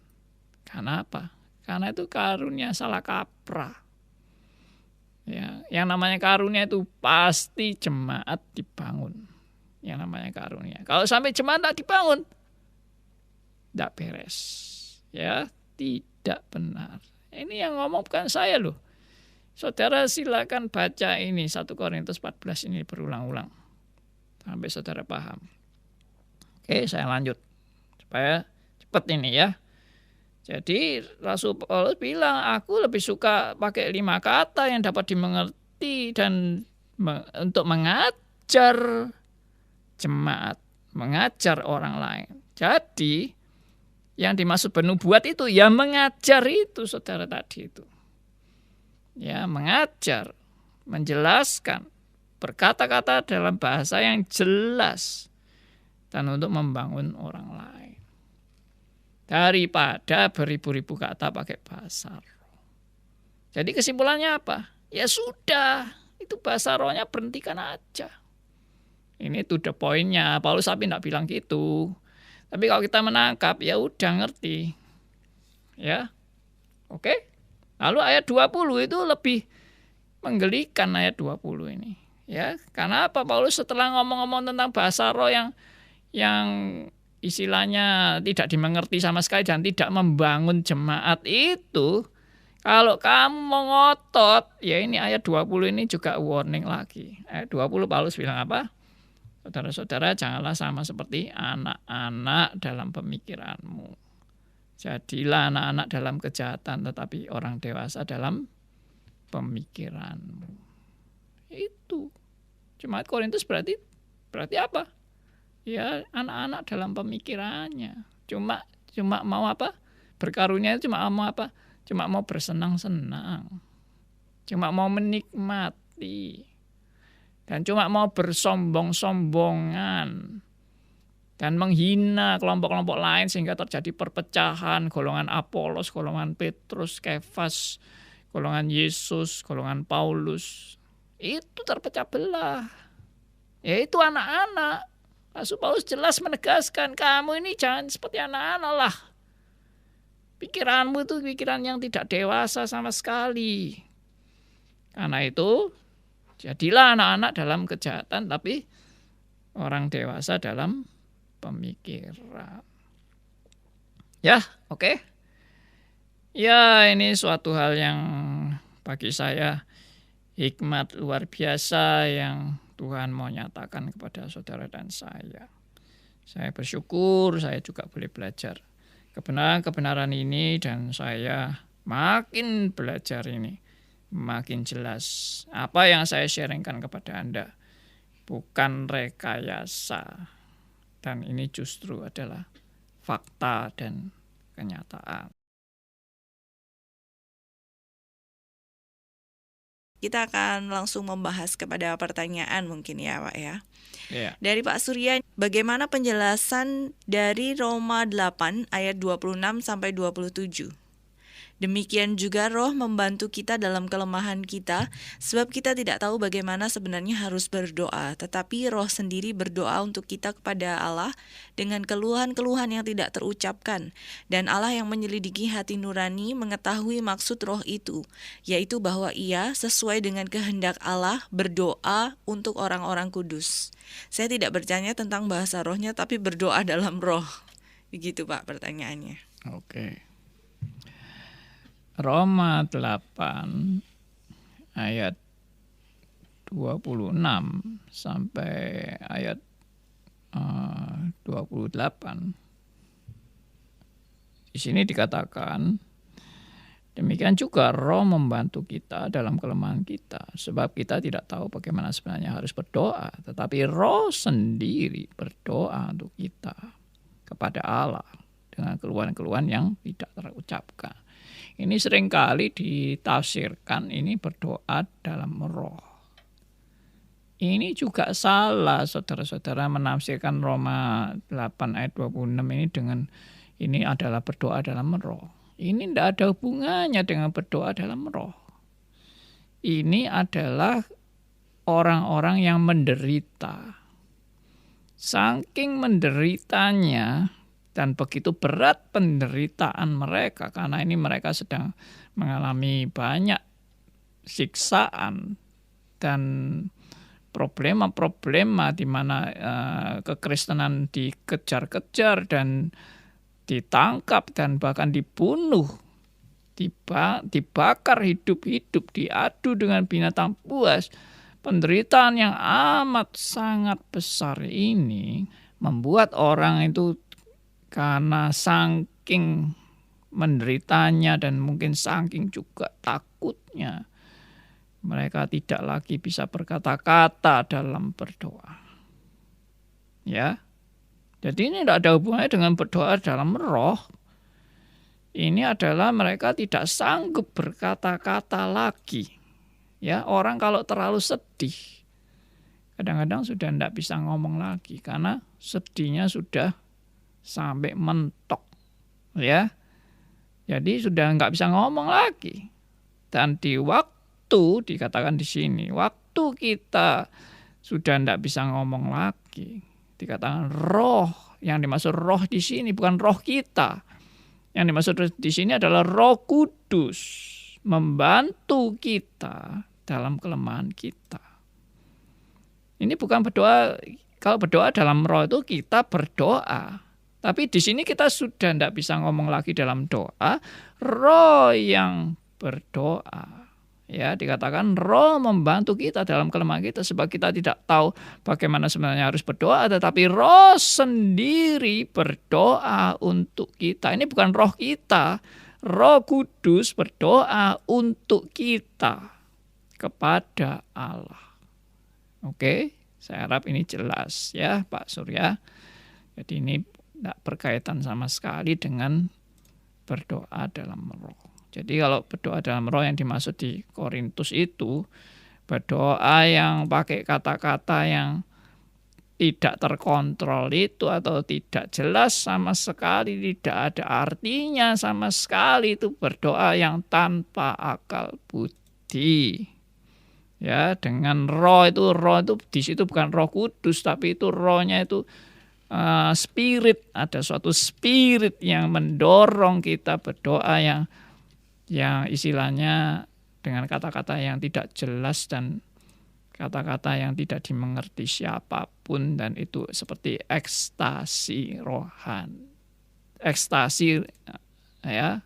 Karena apa? Karena itu karunia salah kaprah. Ya, yang namanya karunia itu pasti jemaat dibangun. Yang namanya karunia. Kalau sampai jemaat tidak dibangun, tidak beres, ya tidak benar. Ini yang ngomong bukan saya loh. Saudara silakan baca ini 1 Korintus 14 ini berulang-ulang sampai saudara paham. Oke, saya lanjut supaya cepat ini ya. Jadi Rasul Paulus bilang, aku lebih suka pakai 5 kata yang dapat dimengerti dan untuk mengajar jemaat, mengajar orang lain. Jadi yang dimaksud penubuat itu ya mengajar itu saudara tadi itu. Ya mengajar, menjelaskan, berkata-kata dalam bahasa yang jelas dan untuk membangun orang lain. Daripada beribu-ribu kata pakai bahasa roh. Jadi kesimpulannya apa? Ya sudah, itu bahasa rohnya berhentikan aja. Ini to the point-nya. Paulus tapi tidak bilang gitu. Tapi kalau kita menangkap, ya udah ngerti. Ya, oke. Lalu ayat 20 itu lebih menggelikan ayat 20 ini. Ya, karena apa? Paulus setelah ngomong-ngomong tentang bahasa roh yang istilahnya tidak dimengerti sama sekali dan tidak membangun jemaat itu, kalau kamu mau ngotot, ya ini ayat 20 ini juga warning lagi. Ayat 20 Paulus bilang apa? Saudara-saudara, janganlah sama seperti anak-anak dalam pemikiranmu. Jadilah anak-anak dalam kejahatan, tetapi orang dewasa dalam pemikiranmu. Itu. Jemaat Korintus berarti apa? Ya, anak-anak dalam pemikirannya. Cuma mau apa? Berkarunia itu cuma mau apa? Cuma mau bersenang-senang. Cuma mau menikmati. Dan cuma mau bersombong-sombongan. Dan menghina kelompok-kelompok lain sehingga terjadi perpecahan. Golongan Apolos, golongan Petrus, Kefas, golongan Yesus, golongan Paulus. Itu terpecah belah. Yaitu anak-anak. Rasul Paulus jelas menegaskan, kamu ini jangan seperti anak-anak lah. Pikiranmu itu pikiran yang tidak dewasa sama sekali. Karena itu, jadilah anak-anak dalam kejahatan, tapi orang dewasa dalam pemikiran. Ya, oke. Ya, ini suatu hal yang bagi saya hikmat luar biasa yang Tuhan mau nyatakan kepada saudara dan saya. Saya bersyukur saya juga boleh belajar kebenaran-kebenaran ini dan saya makin belajar ini, makin jelas apa yang saya sharingkan kepada Anda bukan rekayasa. Dan ini justru adalah fakta dan kenyataan. Kita akan langsung membahas kepada pertanyaan mungkin ya Pak ya. Yeah. Dari Pak Surya, bagaimana penjelasan dari Roma 8 ayat 26 sampai 27? Demikian juga roh membantu kita dalam kelemahan kita, sebab kita tidak tahu bagaimana sebenarnya harus berdoa, tetapi roh sendiri berdoa untuk kita kepada Allah dengan keluhan-keluhan yang tidak terucapkan. Dan Allah yang menyelidiki hati nurani mengetahui maksud roh itu, yaitu bahwa ia sesuai dengan kehendak Allah berdoa untuk orang-orang kudus. Saya tidak bertanya tentang bahasa rohnya, tapi berdoa dalam roh. Begitu Pak pertanyaannya. Oke. Roma 8 ayat 26 sampai ayat 28. Di sini dikatakan, demikian juga roh membantu kita dalam kelemahan kita, sebab kita tidak tahu bagaimana sebenarnya harus berdoa, tetapi roh sendiri berdoa untuk kita kepada Allah dengan keluhan-keluhan yang tidak terucapkan. Ini seringkali ditafsirkan ini berdoa dalam roh. Ini juga salah, saudara-saudara, menafsirkan Roma 8 ayat 26 ini dengan ini adalah berdoa dalam roh. Ini tidak ada hubungannya dengan berdoa dalam roh. Ini adalah orang-orang yang menderita. Saking menderitanya, dan begitu berat penderitaan mereka karena ini mereka sedang mengalami banyak siksaan dan problema-problema di mana kekristenan dikejar-kejar dan ditangkap dan bahkan dibunuh, dibakar hidup-hidup, diadu dengan binatang buas. Penderitaan yang amat sangat besar ini membuat orang itu karena saking menderitanya dan mungkin saking juga takutnya, mereka tidak lagi bisa berkata-kata dalam berdoa. Ya, jadi ini tidak ada hubungannya dengan berdoa dalam roh. Ini adalah mereka tidak sanggup berkata-kata lagi. Ya, orang kalau terlalu sedih, kadang-kadang sudah tidak bisa ngomong lagi karena sedihnya sudah sampai mentok, ya. Jadi sudah nggak bisa ngomong lagi. Dan di waktu dikatakan di sini, waktu kita sudah tidak bisa ngomong lagi, dikatakan roh. Yang dimaksud roh di sini bukan roh kita. Yang dimaksud di sini adalah Roh Kudus. membantu kita dalam kelemahan kita. Ini bukan berdoa, kalau berdoa dalam roh itu kita berdoa. Tapi di sini kita sudah tidak bisa ngomong lagi dalam doa, roh yang berdoa. Ya, dikatakan roh membantu kita dalam kelemahan kita sebab kita tidak tahu bagaimana sebenarnya harus berdoa, tetapi roh sendiri berdoa untuk kita. Ini bukan roh kita, Roh Kudus berdoa untuk kita kepada Allah. Oke, saya harap ini jelas ya Pak Surya. Jadi ini tidak berkaitan sama sekali dengan berdoa dalam roh. Jadi kalau berdoa dalam roh yang dimaksud di Korintus itu berdoa yang pakai kata-kata yang tidak terkontrol itu atau tidak jelas sama sekali, tidak ada artinya sama sekali, itu berdoa yang tanpa akal budi. Ya, dengan roh itu di situ bukan Roh Kudus, tapi itu rohnya itu spirit, ada suatu spirit yang mendorong kita berdoa yang istilahnya dengan kata-kata yang tidak jelas dan kata-kata yang tidak dimengerti siapapun, dan itu seperti ekstasi rohani. Ekstasi ya,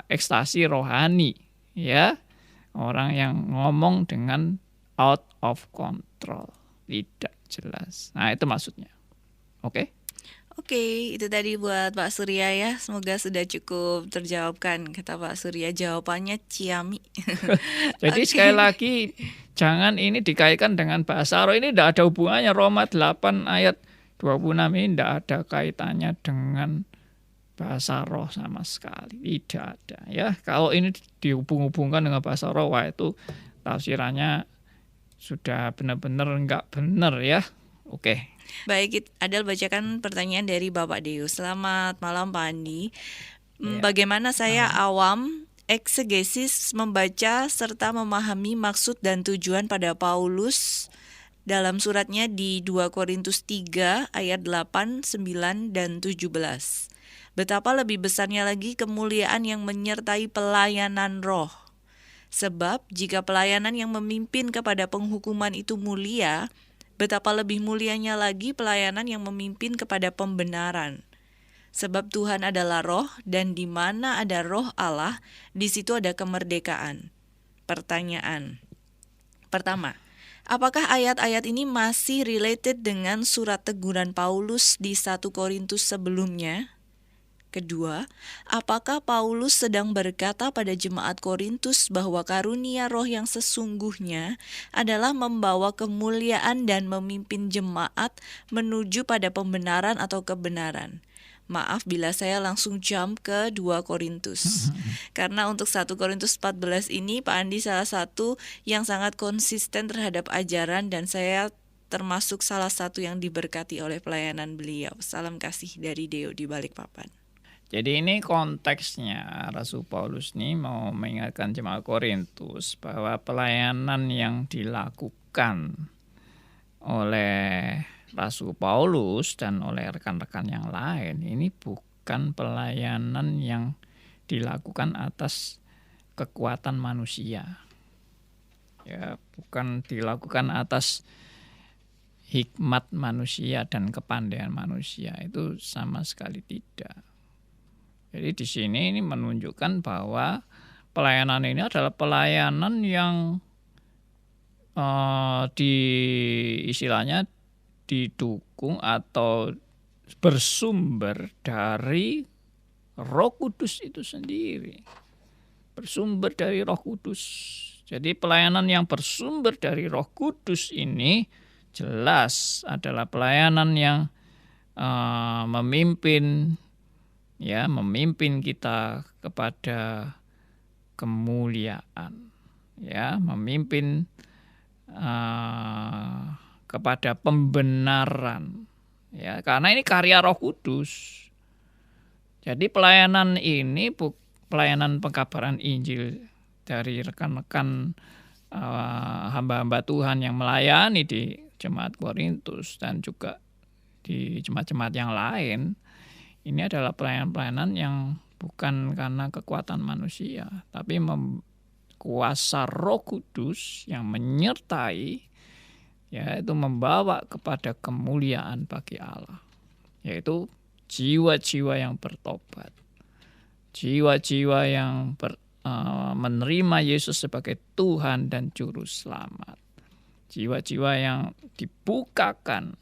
ekstasi rohani ya. Orang yang ngomong dengan out of control, tidak jelas. Nah, itu maksudnya. Oke. Oke, itu tadi buat Pak Surya ya. Semoga sudah cukup terjawabkan. Kata Pak Surya jawabannya ciami. Jadi Oke. sekali lagi jangan ini dikaitkan dengan bahasa roh. Ini tidak ada hubungannya. Roma 8 ayat 26 ini tidak ada kaitannya dengan bahasa roh sama sekali. Tidak ada ya. Kalau ini dihubung-hubungkan dengan bahasa roh, wah itu tafsirannya sudah benar-benar enggak benar ya. Oke. Baik, Adel bacakan pertanyaan dari Bapak Deus. Selamat malam Pak Andi. Ya. Bagaimana saya awam eksegesis membaca serta memahami maksud dan tujuan pada Paulus dalam suratnya di 2 Korintus 3 ayat 8, 9, dan 17. Betapa lebih besarnya lagi kemuliaan yang menyertai pelayanan roh. Sebab jika pelayanan yang memimpin kepada penghukuman itu mulia, betapa lebih mulianya lagi pelayanan yang memimpin kepada pembenaran. Sebab Tuhan adalah roh, dan di mana ada roh Allah, di situ ada kemerdekaan. Pertanyaan. Pertama, apakah ayat-ayat ini masih related dengan surat teguran Paulus di 1 Korintus sebelumnya? Kedua, apakah Paulus sedang berkata pada jemaat Korintus bahwa karunia roh yang sesungguhnya adalah membawa kemuliaan dan memimpin jemaat menuju pada pembenaran atau kebenaran? Maaf bila saya langsung jump ke 2 Korintus. Karena untuk 1 Korintus 14 ini Pak Andi salah satu yang sangat konsisten terhadap ajaran, dan saya termasuk salah satu yang diberkati oleh pelayanan beliau. Salam kasih dari Deo di Balikpapan. Jadi ini konteksnya Rasul Paulus ini mau mengingatkan jemaat Korintus bahwa pelayanan yang dilakukan oleh Rasul Paulus dan oleh rekan-rekan yang lain ini bukan pelayanan yang dilakukan atas kekuatan manusia. Ya, bukan dilakukan atas hikmat manusia dan kepandaian manusia, itu sama sekali tidak. Jadi di sini ini menunjukkan bahwa pelayanan ini adalah pelayanan yang istilahnya didukung atau bersumber dari Roh Kudus itu sendiri. Bersumber dari Roh Kudus. Jadi pelayanan yang bersumber dari Roh Kudus ini jelas adalah pelayanan yang memimpin kita kepada kemuliaan, ya, memimpin kepada pembenaran, ya, karena ini karya Roh Kudus. Jadi pelayanan ini pelayanan pengkabaran Injil dari rekan-rekan hamba-hamba Tuhan yang melayani di jemaat Korintus dan juga di jemaat-jemaat yang lain. Ini adalah pelayanan-pelayanan yang bukan karena kekuatan manusia, tapi kuasa Roh Kudus yang menyertai, yaitu membawa kepada kemuliaan bagi Allah, yaitu jiwa-jiwa yang bertobat, jiwa-jiwa yang menerima Yesus sebagai Tuhan dan Juru Selamat, jiwa-jiwa yang dibukakan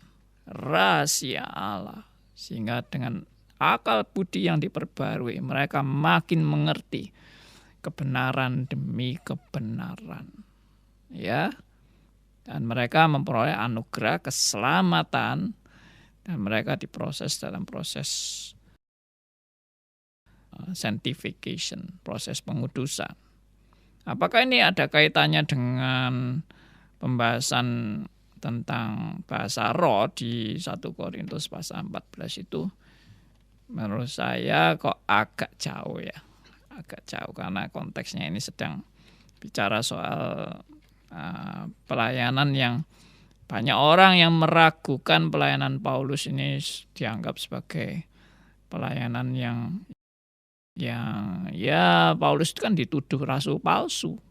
rahasia Allah, sehingga dengan akal budi yang diperbarui mereka makin mengerti kebenaran demi kebenaran, ya, dan mereka memperoleh anugerah keselamatan, dan mereka diproses dalam proses sanctification, proses pengudusan. Apakah ini ada kaitannya dengan pembahasan tentang bahasa roh di 1 Korintus pasal 14 itu? Menurut saya kok agak jauh ya. Agak jauh karena konteksnya ini sedang bicara soal pelayanan yang banyak orang yang meragukan pelayanan Paulus ini dianggap sebagai pelayanan yang ya Paulus itu kan dituduh rasul palsu.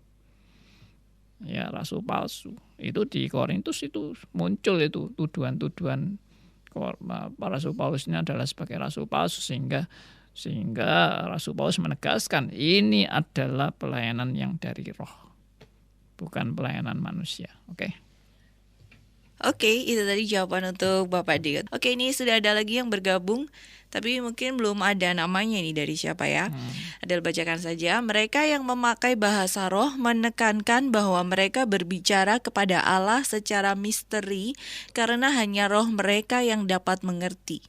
Ya, rasul palsu. Itu di Korintus itu muncul itu tuduhan-tuduhan rasul Paulus ini adalah sebagai rasul palsu, sehingga rasul Paulus menegaskan ini adalah pelayanan yang dari roh, bukan pelayanan manusia. Oke, itu tadi jawaban untuk Bapak Diot. Oke, ini sudah ada lagi yang bergabung, tapi mungkin belum ada namanya nih dari siapa ya. Adel bacakan saja. Mereka yang memakai bahasa roh menekankan bahwa mereka berbicara kepada Allah secara misteri karena hanya roh mereka yang dapat mengerti.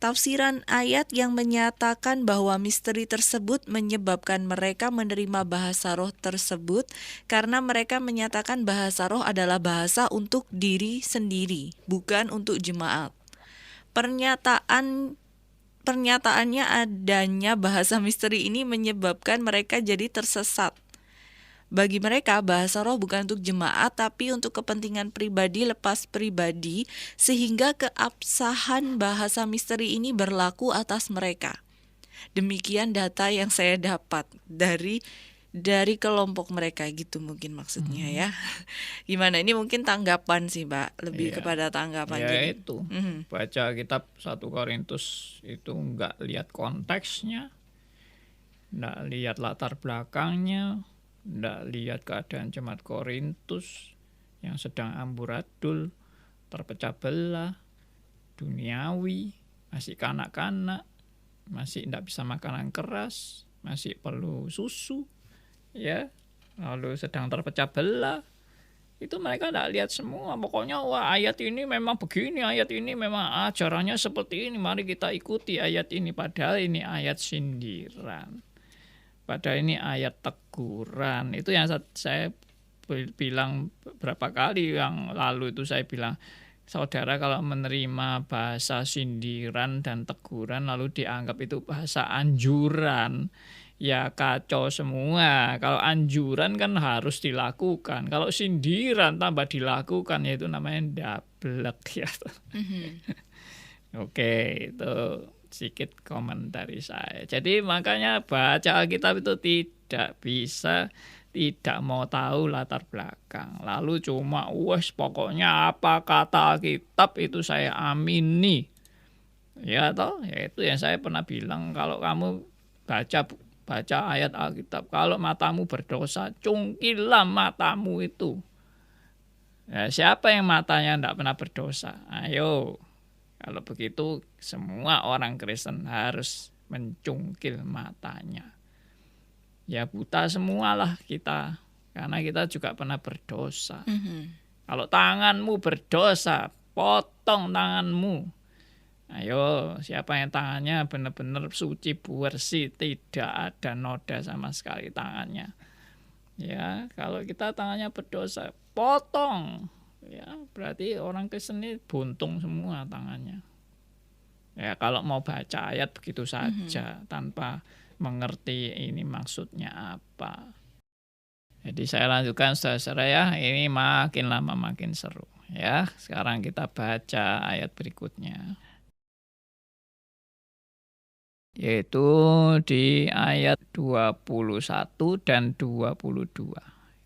Tafsiran ayat yang menyatakan bahwa misteri tersebut menyebabkan mereka menerima bahasa roh tersebut karena mereka menyatakan bahasa roh adalah bahasa untuk diri sendiri, bukan untuk jemaat. Pernyataannya adanya bahasa misteri ini menyebabkan mereka jadi tersesat. Bagi mereka, bahasa roh bukan untuk jemaat, tapi untuk kepentingan pribadi lepas pribadi, sehingga keabsahan bahasa misteri ini berlaku atas mereka. Demikian data yang saya dapat dari kelompok mereka, gitu mungkin maksudnya ya. Gimana? Ini mungkin tanggapan sih, Mbak, lebih kepada tanggapan. Ya itu, baca kitab 1 Korintus itu nggak lihat konteksnya, nggak lihat latar belakangnya, nggak lihat keadaan jemaat Korintus yang sedang amburadul, terpecah belah, duniawi, masih kanak-kanak, masih tidak bisa makanan keras, masih perlu susu, ya, lalu sedang terpecah belah. Itu mereka tidak lihat semua. Pokoknya wah ayat ini memang begini, ayat ini memang ajarannya seperti ini, mari kita ikuti ayat ini. Padahal ini ayat sindiran, padahal ini ayat teguran. Itu yang saya bilang beberapa kali yang lalu itu, saya bilang, saudara kalau menerima bahasa sindiran dan teguran lalu dianggap itu bahasa anjuran, ya kacau semua. Kalau anjuran kan harus dilakukan, kalau sindiran tambah dilakukan, ya itu namanya dablek ya. Oke, itu sedikit komentari saya. Jadi makanya baca Alkitab itu tidak bisa tidak mau tahu latar belakang, lalu cuma pokoknya apa kata Alkitab itu saya amini, ya toh. Ya itu yang saya pernah bilang, kalau kamu baca ayat Alkitab, kalau matamu berdosa, cungkilah matamu itu. Ya, siapa yang matanya tidak pernah berdosa? Ayo, kalau begitu semua orang Kristen harus mencungkil matanya. Ya buta semualah kita, karena kita juga pernah berdosa. Kalau tanganmu berdosa, potong tanganmu. Ayo, siapa yang tangannya benar-benar suci, bersih, tidak ada noda sama sekali tangannya. Ya, kalau kita tangannya berdosa, potong. Ya, berarti orang Kristen ini buntung semua tangannya. Ya, kalau mau baca ayat begitu saja tanpa mengerti ini maksudnya apa. Jadi saya lanjutkan saudara-saudara ya, ini makin lama makin seru ya. Sekarang kita baca ayat berikutnya. yaitu di ayat 21 dan 22.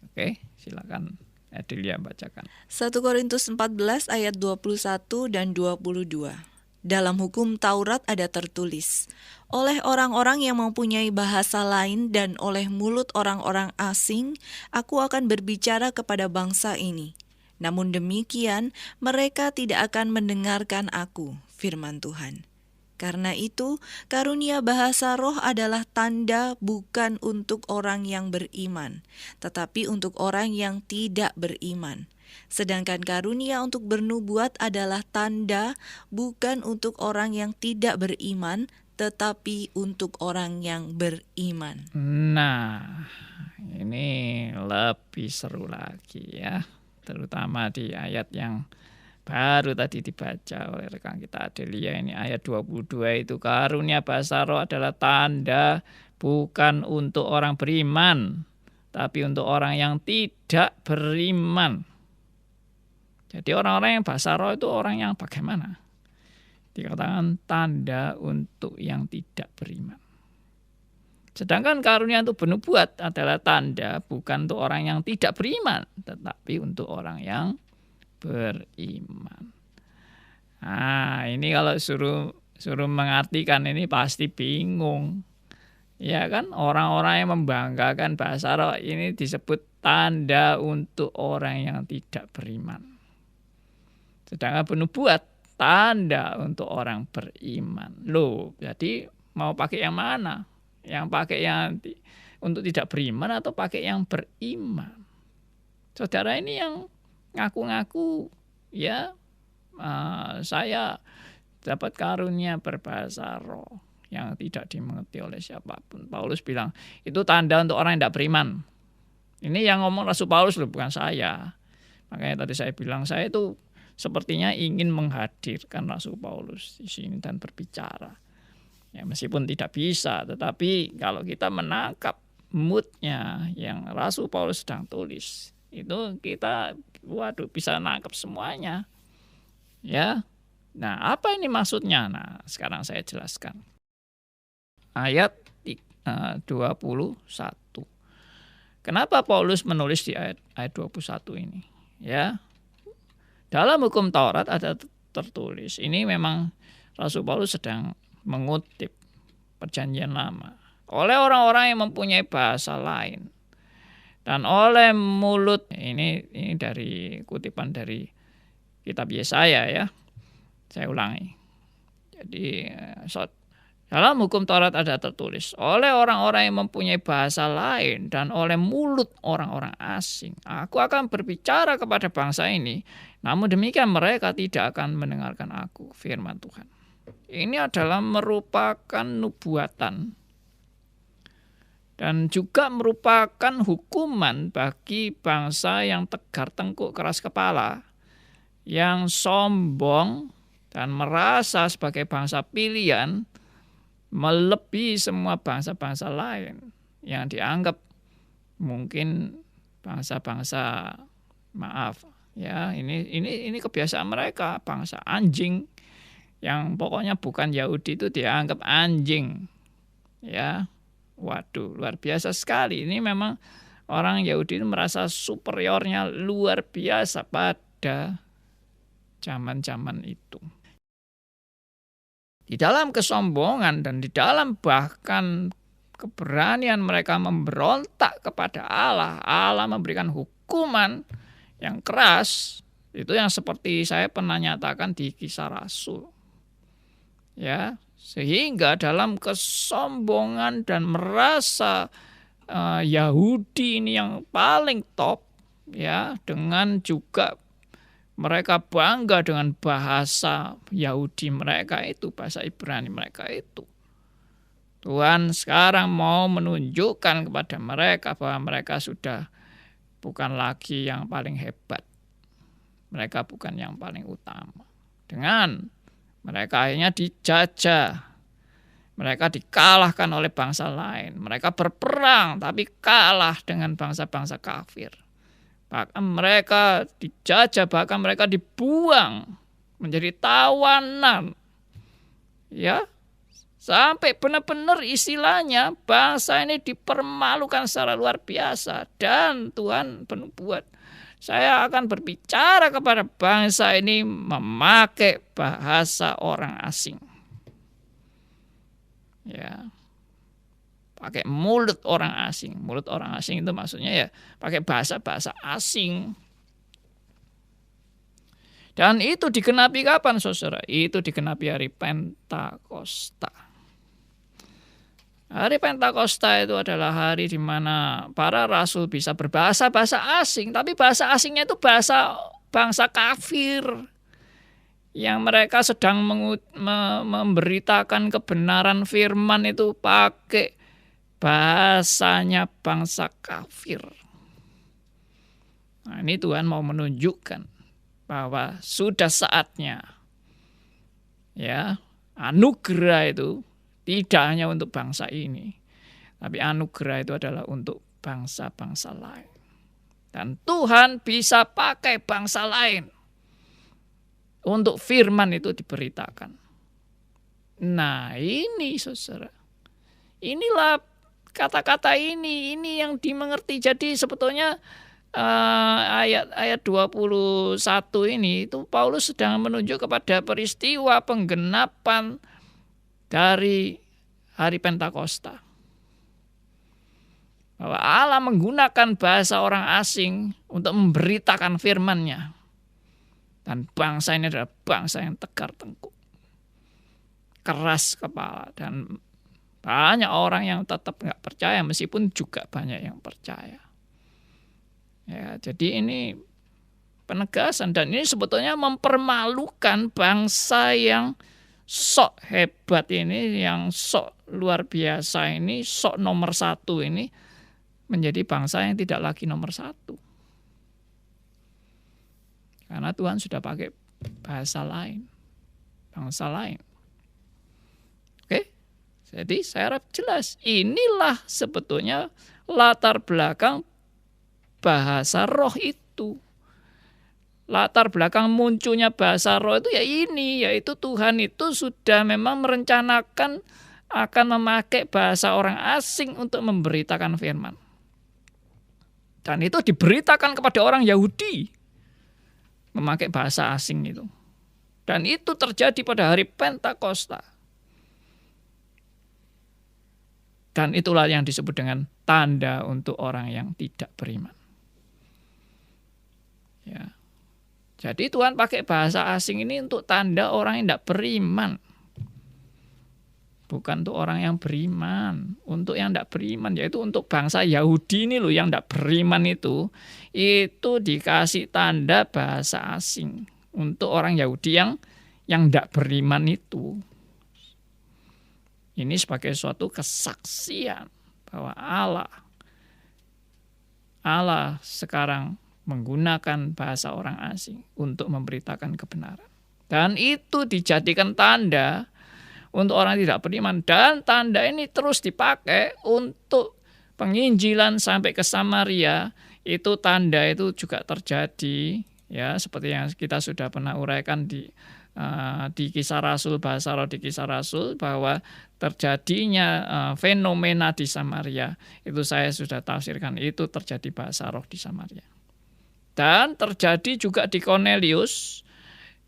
Oke, silakan Adelia bacakan. 1 Korintus 14 ayat 21 dan 22. Dalam hukum Taurat ada tertulis, oleh orang-orang yang mempunyai bahasa lain dan oleh mulut orang-orang asing, aku akan berbicara kepada bangsa ini. Namun demikian, mereka tidak akan mendengarkan aku, firman Tuhan. Karena itu, karunia bahasa roh adalah tanda bukan untuk orang yang beriman, tetapi untuk orang yang tidak beriman. Sedangkan karunia untuk bernubuat adalah tanda bukan untuk orang yang tidak beriman, tetapi untuk orang yang beriman. Nah, ini lebih seru lagi ya, terutama di ayat yang baru tadi dibaca oleh rekan kita Adelia ini, ayat 22 itu, karunia bahasa roh adalah tanda bukan untuk orang beriman, tapi untuk orang yang tidak beriman. Jadi orang-orang yang bahasa roh itu orang yang bagaimana? Dikatakan tanda untuk yang tidak beriman. Sedangkan karunia untuk bernubuat adalah tanda bukan untuk orang yang tidak beriman, tetapi untuk orang yang beriman. Nah, ini kalau suruh mengartikan ini pasti bingung. Ya kan, orang-orang yang membanggakan bahasa roh ini disebut tanda untuk orang yang tidak beriman. Sedangkan bernubuat tanda untuk orang beriman. Loh, jadi mau pakai yang mana? Yang pakai yang untuk tidak beriman atau pakai yang beriman? Saudara ini yang ngaku-ngaku ya, saya dapat karunia berbahasa roh yang tidak dimengerti oleh siapapun. Paulus bilang itu tanda untuk orang yang tidak beriman. Ini yang ngomong Rasul Paulus loh, bukan saya. Makanya tadi saya bilang saya itu sepertinya ingin menghadirkan Rasul Paulus di sini dan berbicara. Ya, meskipun tidak bisa, tetapi kalau kita menangkap moodnya yang Rasul Paulus sedang tulis, itu kita bisa nangkap semuanya. Ya. Nah, apa ini maksudnya? Nah, sekarang saya jelaskan. Ayat 21. Kenapa Paulus menulis di ayat 21 ini? Ya. Dalam hukum Taurat ada tertulis. Ini memang Rasul Paulus sedang mengutip Perjanjian Lama. Oleh orang-orang yang mempunyai bahasa lain. Dan oleh mulut, ini dari kutipan dari kitab Yesaya ya. Saya ulangi. Jadi dalam hukum Taurat ada tertulis, oleh orang-orang yang mempunyai bahasa lain dan oleh mulut orang-orang asing, aku akan berbicara kepada bangsa ini, namun demikian mereka tidak akan mendengarkan aku, firman Tuhan. Ini adalah merupakan nubuatan dan juga merupakan hukuman bagi bangsa yang tegar tengkuk keras kepala, yang sombong dan merasa sebagai bangsa pilihan melebihi semua bangsa-bangsa lain yang dianggap mungkin bangsa-bangsa ini kebiasaan mereka, bangsa anjing yang pokoknya bukan Yahudi itu dianggap anjing. Ya. Waduh, luar biasa sekali. Ini memang orang Yahudi itu merasa superiornya luar biasa pada zaman-zaman itu. Di dalam kesombongan dan di dalam bahkan keberanian mereka memberontak kepada Allah, Allah memberikan hukuman yang keras. Itu yang seperti saya pernah nyatakan di Kisah Rasul. Ya, sehingga dalam kesombongan dan merasa Yahudi ini yang paling top, ya, dengan juga mereka bangga dengan bahasa Yahudi mereka itu, bahasa Ibrani mereka itu. Tuhan sekarang mau menunjukkan kepada mereka bahwa mereka sudah bukan lagi yang paling hebat. Mereka bukan yang paling utama. Dengan mereka akhirnya dijajah. Mereka dikalahkan oleh bangsa lain. Mereka berperang tapi kalah dengan bangsa-bangsa kafir. Bahkan mereka dijajah, bahkan mereka dibuang menjadi tawanan. Ya, Sampai benar-benar istilahnya bangsa ini dipermalukan secara luar biasa. Dan Tuhan bernubuat, saya akan berbicara kepada bangsa ini memakai bahasa orang asing. Ya, pakai mulut orang asing. Mulut orang asing itu maksudnya ya pakai bahasa-bahasa asing. Dan itu digenapi kapan, saudara? Itu digenapi hari Pentakosta. Hari Pentakosta itu adalah hari di mana para rasul bisa berbahasa-bahasa asing. Tapi bahasa asingnya itu bahasa bangsa kafir. Yang mereka sedang memberitakan kebenaran firman itu pakai bahasanya bangsa kafir. Nah, ini Tuhan mau menunjukkan bahwa sudah saatnya ya anugerah itu tidak hanya untuk bangsa ini, tapi anugerah itu adalah untuk bangsa-bangsa lain. Dan Tuhan bisa pakai bangsa lain untuk firman itu diberitakan. Nah ini saudara, inilah kata-kata ini yang dimengerti. Jadi sebetulnya ayat 21 ini itu Paulus sedang menunjuk kepada peristiwa penggenapan dari hari Pentakosta. Bahwa Allah menggunakan bahasa orang asing untuk memberitakan firman-Nya. Dan bangsa ini adalah bangsa yang tegar tengkuk, keras kepala, dan banyak orang yang tetap nggak percaya meskipun juga banyak yang percaya. Ya, jadi ini penegasan, dan ini sebetulnya mempermalukan bangsa yang sok hebat ini, yang sok luar biasa ini, sok nomor satu ini, menjadi bangsa yang tidak lagi nomor satu. Karena Tuhan sudah pakai bahasa lain, bangsa lain. Oke, jadi saya harap jelas. Inilah sebetulnya latar belakang bahasa roh itu. Latar belakang munculnya bahasa roh itu ya ini, yaitu Tuhan itu sudah memang merencanakan akan memakai bahasa orang asing untuk memberitakan firman. Dan itu diberitakan kepada orang Yahudi, memakai bahasa asing itu. Dan itu terjadi pada hari Pentakosta. Dan itulah yang disebut dengan tanda untuk orang yang tidak beriman. Ya. Jadi Tuhan pakai bahasa asing ini untuk tanda orang yang tidak beriman. Bukan untuk orang yang beriman. Untuk yang tidak beriman, yaitu untuk bangsa Yahudi ini loh yang tidak beriman itu dikasih tanda bahasa asing. Untuk orang Yahudi yang tidak beriman itu. Ini sebagai suatu kesaksian bahwa Allah sekarang menggunakan bahasa orang asing untuk memberitakan kebenaran. Dan itu dijadikan tanda untuk orang tidak beriman. Dan tanda ini terus dipakai untuk penginjilan sampai ke Samaria. Itu tanda itu juga terjadi, ya, seperti yang kita sudah pernah uraikan di Kisah Rasul, bahasa roh di Kisah Rasul, bahwa terjadinya fenomena di Samaria. Itu saya sudah tafsirkan, itu terjadi bahasa roh di Samaria. Dan terjadi juga di Cornelius,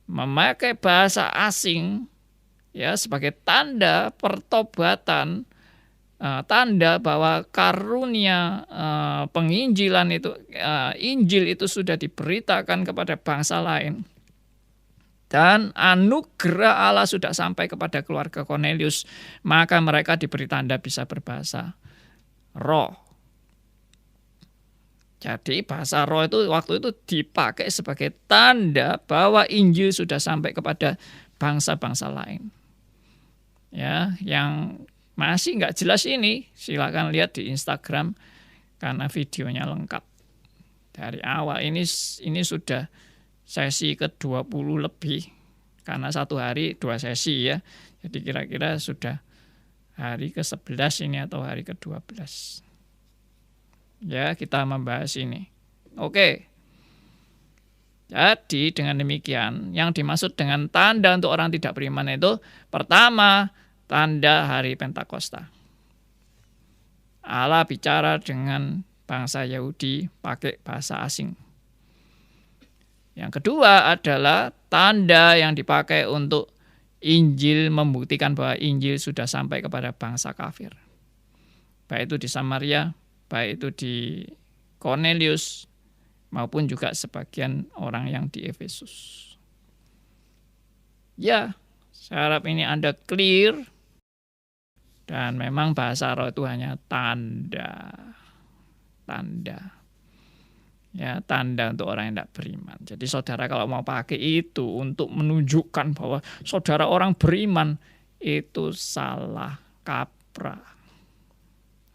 memakai bahasa asing ya sebagai tanda pertobatan, tanda bahwa karunia penginjilan itu, Injil itu sudah diberitakan kepada bangsa lain. Dan anugerah Allah sudah sampai kepada keluarga Cornelius, maka mereka diberi tanda bisa berbahasa roh. Jadi bahasa roh itu waktu itu dipakai sebagai tanda bahwa Injil sudah sampai kepada bangsa-bangsa lain. Ya, yang masih nggak jelas ini, silakan lihat di Instagram karena videonya lengkap. Dari awal ini sudah sesi ke-20 lebih, karena satu hari 2 sesi ya. Jadi kira-kira sudah hari ke-11 ini atau hari ke-12. Ya, kita membahas ini. Oke. Jadi dengan demikian, yang dimaksud dengan tanda untuk orang tidak beriman itu, pertama, tanda hari Pentakosta. Allah bicara dengan bangsa Yahudi pakai bahasa asing. Yang kedua adalah tanda yang dipakai untuk Injil, membuktikan bahwa Injil sudah sampai kepada bangsa kafir. Baik itu di Samaria, baik itu di Cornelius, maupun juga sebagian orang yang di Efesus. Ya, saya harap ini Anda clear. Dan memang bahasa roh itu hanya tanda. Ya, tanda untuk orang yang tidak beriman. Jadi saudara kalau mau pakai itu untuk menunjukkan bahwa saudara orang beriman, itu salah kaprah.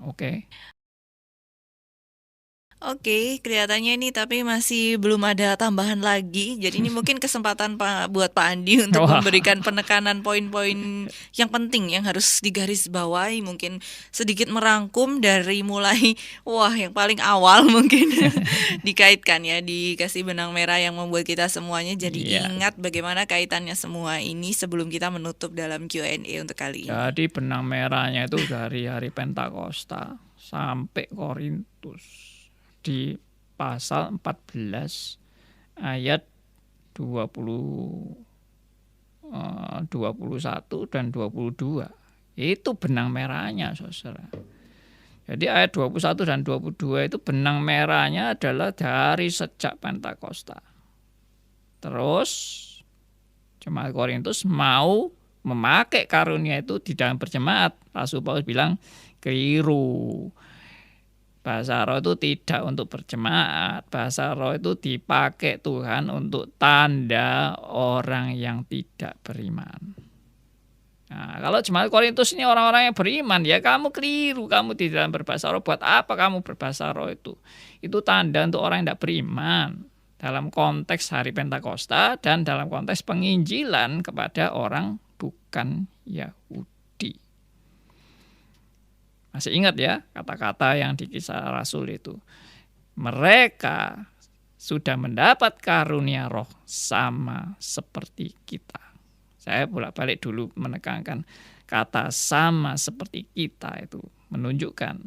Oke. Oke, kelihatannya ini tapi masih belum ada tambahan lagi. Jadi ini mungkin kesempatan buat Pak Andi untuk Wah. memberikan penekanan poin-poin yang penting yang harus digarisbawahi. Mungkin sedikit merangkum dari mulai yang paling awal mungkin dikaitkan ya, dikasih benang merah yang membuat kita semuanya jadi Iya. ingat bagaimana kaitannya semua ini sebelum kita menutup dalam Q&A untuk kali ini. Jadi benang merahnya itu dari hari Pentakosta sampai Korintus. Di pasal 14 ayat 21 dan 22. Itu benang merahnya, saudara. Jadi ayat 21 dan 22 itu benang merahnya adalah dari sejak Pentakosta. Terus jemaat Korintus mau memakai karunia itu di dalam berjemaat. Rasul Paulus bilang keliru. Bahasa roh itu tidak untuk berjemaat. Bahasa roh itu dipakai Tuhan untuk tanda orang yang tidak beriman. Nah, kalau jemaat Korintus ini orang-orang yang beriman, ya kamu keliru. Kamu di dalam berbahasa roh. Buat apa kamu berbahasa roh itu? Itu tanda untuk orang yang tidak beriman. Dalam konteks hari Pentakosta dan dalam konteks penginjilan kepada orang bukan Yahudi. Masih ingat ya kata-kata yang di Kisah Rasul itu. Mereka sudah mendapat karunia roh sama seperti kita. Saya bolak-balik dulu menekankan kata sama seperti kita itu menunjukkan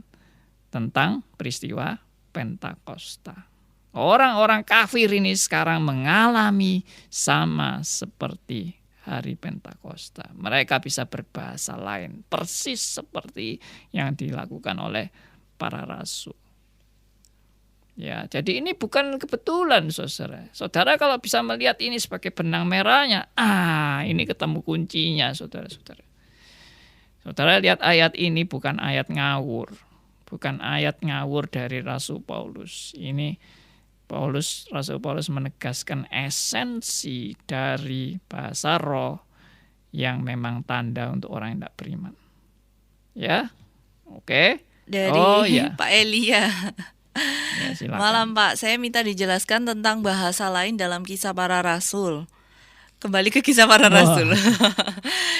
tentang peristiwa Pentakosta. Orang-orang kafir ini sekarang mengalami sama seperti hari Pentakosta. Mereka bisa berbahasa lain, persis seperti yang dilakukan oleh para rasul. Ya, jadi ini bukan kebetulan, saudara. Saudara kalau bisa melihat ini sebagai benang merahnya, ini ketemu kuncinya, saudara-saudara. Saudara lihat ayat ini bukan ayat ngawur. Bukan ayat ngawur dari Rasul Paulus. Ini Rasul Paulus menegaskan esensi dari bahasa roh yang memang tanda untuk orang yang tidak beriman. Ya, oke. Dari Ya. Pak Elia. Ya, silakan. Malam Pak, saya minta dijelaskan tentang bahasa lain dalam Kisah Para Rasul. Kembali ke Kisah Para Rasul.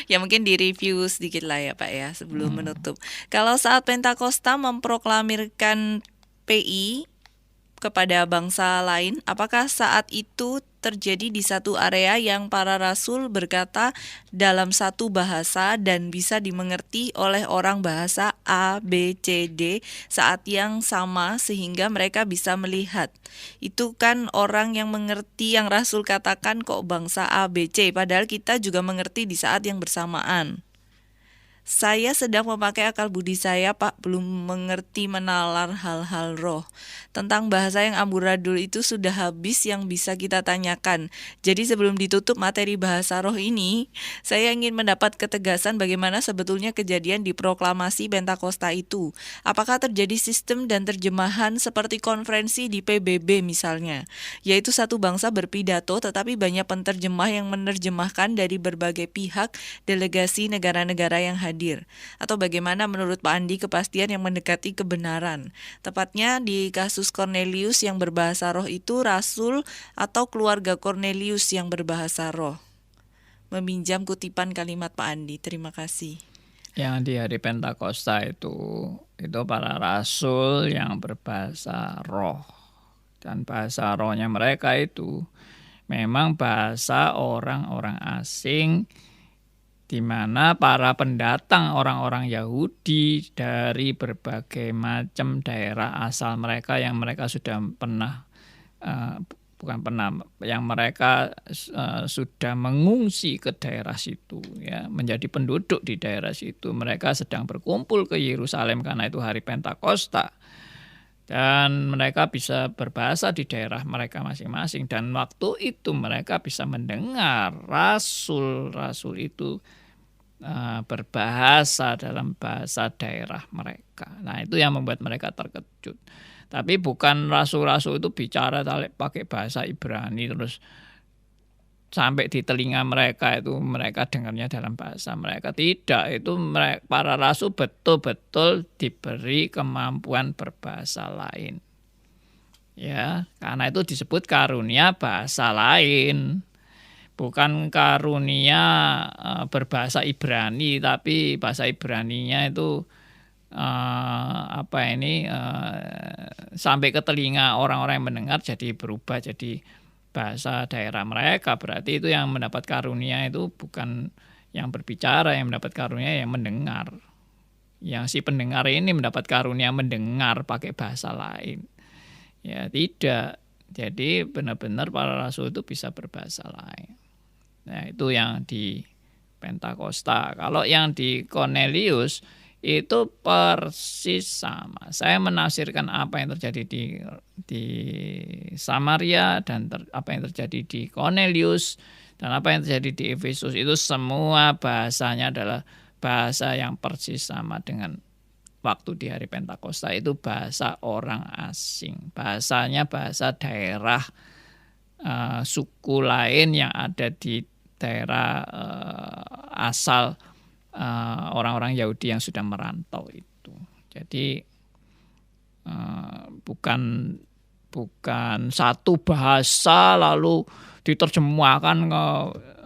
Ya mungkin direview sedikit lah ya Pak ya sebelum menutup. Kalau saat Pentakosta memproklamirkan PI kepada bangsa lain, apakah saat itu terjadi di satu area yang para rasul berkata dalam satu bahasa dan bisa dimengerti oleh orang bahasa A, B, C, D saat yang sama sehingga mereka bisa melihat? Itu kan orang yang mengerti yang rasul katakan kok bangsa A, B, C, padahal kita juga mengerti di saat yang bersamaan. Saya sedang memakai akal budi saya, Pak, belum mengerti menalar hal-hal roh. Tentang bahasa yang amburadul itu sudah habis yang bisa kita tanyakan. Jadi sebelum ditutup materi bahasa roh ini, saya ingin mendapat ketegasan bagaimana sebetulnya kejadian di proklamasi Pentakosta itu. Apakah terjadi sistem dan terjemahan seperti konferensi di PBB misalnya, yaitu satu bangsa berpidato tetapi banyak penerjemah yang menerjemahkan dari berbagai pihak, delegasi negara-negara yang hadir. Atau bagaimana menurut Pak Andi kepastian yang mendekati kebenaran? Tepatnya di kasus Cornelius yang berbahasa roh itu rasul atau keluarga Cornelius yang berbahasa roh? Meminjam kutipan kalimat Pak Andi. Terima kasih. Yang di hari Pentakosta itu para rasul yang berbahasa roh. Dan bahasa rohnya mereka itu memang bahasa orang-orang asing di mana para pendatang orang-orang Yahudi dari berbagai macam daerah asal mereka yang mereka sudah pernah bukan pernah yang mereka sudah mengungsi ke daerah situ ya, menjadi penduduk di daerah situ. Mereka sedang berkumpul ke Yerusalem karena itu hari Pentakosta. Dan mereka bisa berbahasa di daerah mereka masing-masing. Dan waktu itu mereka bisa mendengar rasul-rasul itu berbahasa dalam bahasa daerah mereka. Nah, itu yang membuat mereka terkejut. Tapi bukan rasul-rasul itu bicara pakai bahasa Ibrani terus sampai di telinga mereka itu mereka dengarnya dalam bahasa mereka. Tidak, itu para rasul betul-betul diberi kemampuan berbahasa lain. Ya, karena itu disebut karunia bahasa lain. Bukan karunia berbahasa Ibrani, tapi bahasa Ibraninya itu sampai ke telinga orang-orang yang mendengar jadi berubah jadi bahasa daerah mereka. Berarti itu yang mendapat karunia itu bukan yang berbicara, yang mendapat karunia yang mendengar. Yang si pendengar ini mendapat karunia mendengar pakai bahasa lain. Ya tidak. Jadi benar-benar para rasul itu bisa berbahasa lain. Nah itu yang di Pentakosta. Kalau yang di Cornelius itu persis sama. Saya menafsirkan apa yang terjadi di Samaria dan apa yang terjadi di Cornelius dan apa yang terjadi di Efesus itu semua bahasanya adalah bahasa yang persis sama dengan waktu di hari Pentakosta. Itu bahasa orang asing. Bahasanya bahasa daerah suku lain yang ada di daerah asal orang-orang Yahudi yang sudah merantau itu. Jadi bukan satu bahasa lalu diterjemahkan ke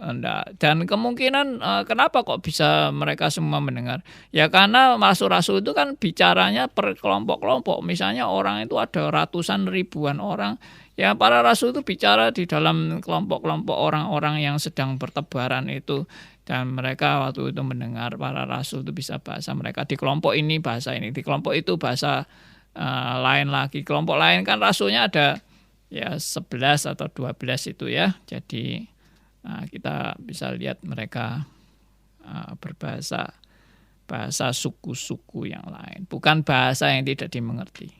enggak. Dan kemungkinan kenapa kok bisa mereka semua mendengar? Ya karena rasul-rasul itu kan bicaranya per kelompok-kelompok. Misalnya orang itu ada ratusan ribuan orang. Ya para rasul itu bicara di dalam kelompok-kelompok orang-orang yang sedang bertebaran itu. Dan mereka waktu itu mendengar para rasul itu bisa bahasa mereka. Di kelompok ini bahasa ini, di kelompok itu bahasa lain lagi. Kelompok lain kan rasulnya ada ya 11 atau 12 itu ya. Jadi kita bisa lihat mereka berbahasa bahasa suku-suku yang lain. Bukan bahasa yang tidak dimengerti.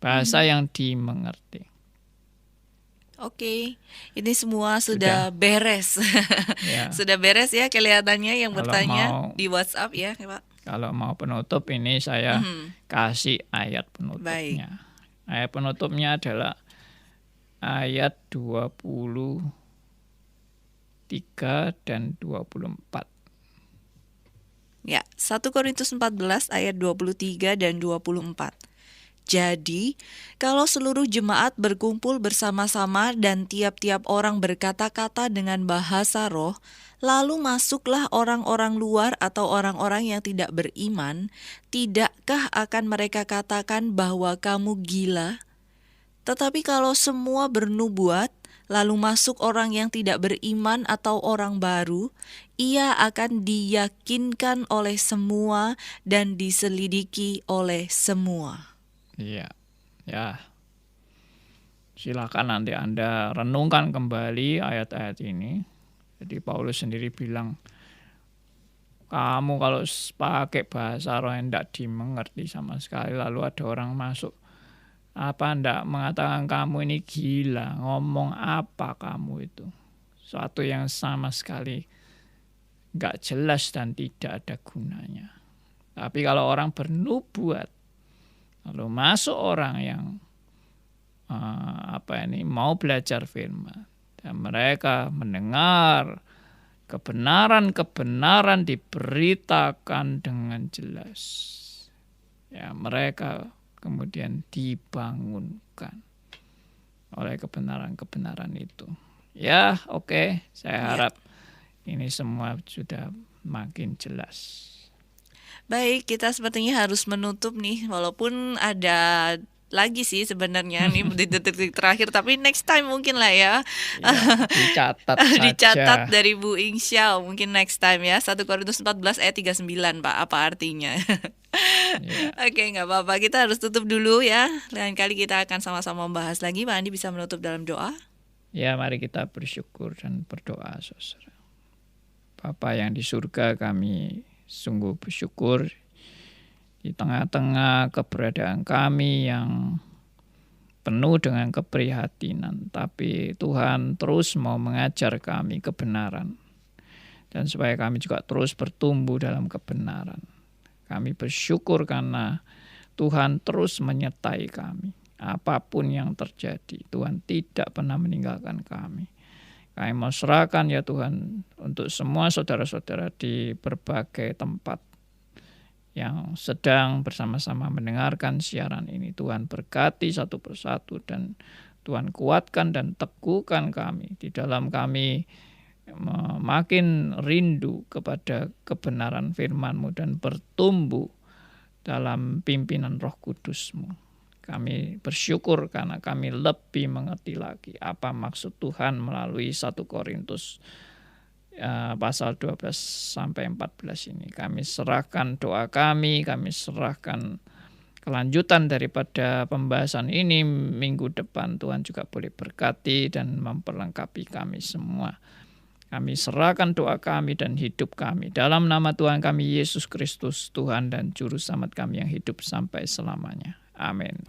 Bahasa yang dimengerti. Oke, ini semua sudah beres. Ya. Sudah beres ya kelihatannya yang Kalau bertanya mau- di WhatsApp ya, Pak. Kalau mau penutup ini saya kasih ayat Baik. penutupnya. Ayat penutupnya adalah ayat 23 dan 24. Ya, 1 Korintus 14 ayat 23 dan 24. Jadi, kalau seluruh jemaat berkumpul bersama-sama dan tiap-tiap orang berkata-kata dengan bahasa roh, lalu masuklah orang-orang luar atau orang-orang yang tidak beriman, tidakkah akan mereka katakan bahwa kamu gila? Tetapi kalau semua bernubuat, lalu masuk orang yang tidak beriman atau orang baru, ia akan diyakinkan oleh semua dan diselidiki oleh semua. Iya. Ya. Silakan nanti Anda renungkan kembali ayat-ayat ini. Jadi Paulus sendiri bilang, kamu kalau pakai bahasa roh yang tidak dimengerti sama sekali, lalu ada orang masuk, apa ndak mengatakan kamu ini gila, ngomong apa kamu itu? Suatu yang sama sekali nggak jelas dan tidak ada gunanya. Tapi kalau orang bernubuat, lalu masuk orang yang mau belajar firman, dan mereka mendengar kebenaran-kebenaran diberitakan dengan jelas. Ya, mereka kemudian dibangunkan oleh kebenaran-kebenaran itu. Ya, oke, saya harap ini semua sudah makin jelas. Baik, kita sepertinya harus menutup nih, walaupun ada lagi sih sebenarnya nih di detik-detik terakhir, tapi next time mungkin lah ya. Ya, dicatat Dicatat saja. dari Bu Ingsyal, mungkin next time ya. 1 Korintus 14 ayat 39, Pak. Apa artinya? Ya, Oke, nggak apa-apa. Kita harus tutup dulu ya. Lain kali kita akan sama-sama membahas lagi. Pak Andi bisa menutup dalam doa. ya mari kita bersyukur dan berdoa, saudara. Bapa yang di surga, kami sungguh bersyukur di tengah-tengah keberadaan kami yang penuh dengan keprihatinan. Tapi Tuhan terus mau mengajar kami kebenaran. Dan supaya kami juga terus bertumbuh dalam kebenaran. Kami bersyukur karena Tuhan terus menyertai kami. Apapun yang terjadi, Tuhan tidak pernah meninggalkan kami. Kami mau serahkan ya Tuhan untuk semua saudara-saudara di berbagai tempat yang sedang bersama-sama mendengarkan siaran ini. Tuhan berkati satu persatu dan Tuhan kuatkan dan teguhkan kami di dalam kami makin rindu kepada kebenaran firman-Mu dan bertumbuh dalam pimpinan Roh Kudus-Mu. Kami bersyukur karena kami lebih mengerti lagi apa maksud Tuhan melalui 1 Korintus pasal 12 sampai 14 ini. Kami serahkan doa kami serahkan kelanjutan daripada pembahasan ini minggu depan. Tuhan juga boleh berkati dan memperlengkapi kami semua. Kami serahkan doa kami dan hidup kami dalam nama Tuhan kami Yesus Kristus, Tuhan dan Juru Selamat kami yang hidup sampai selamanya. Amin.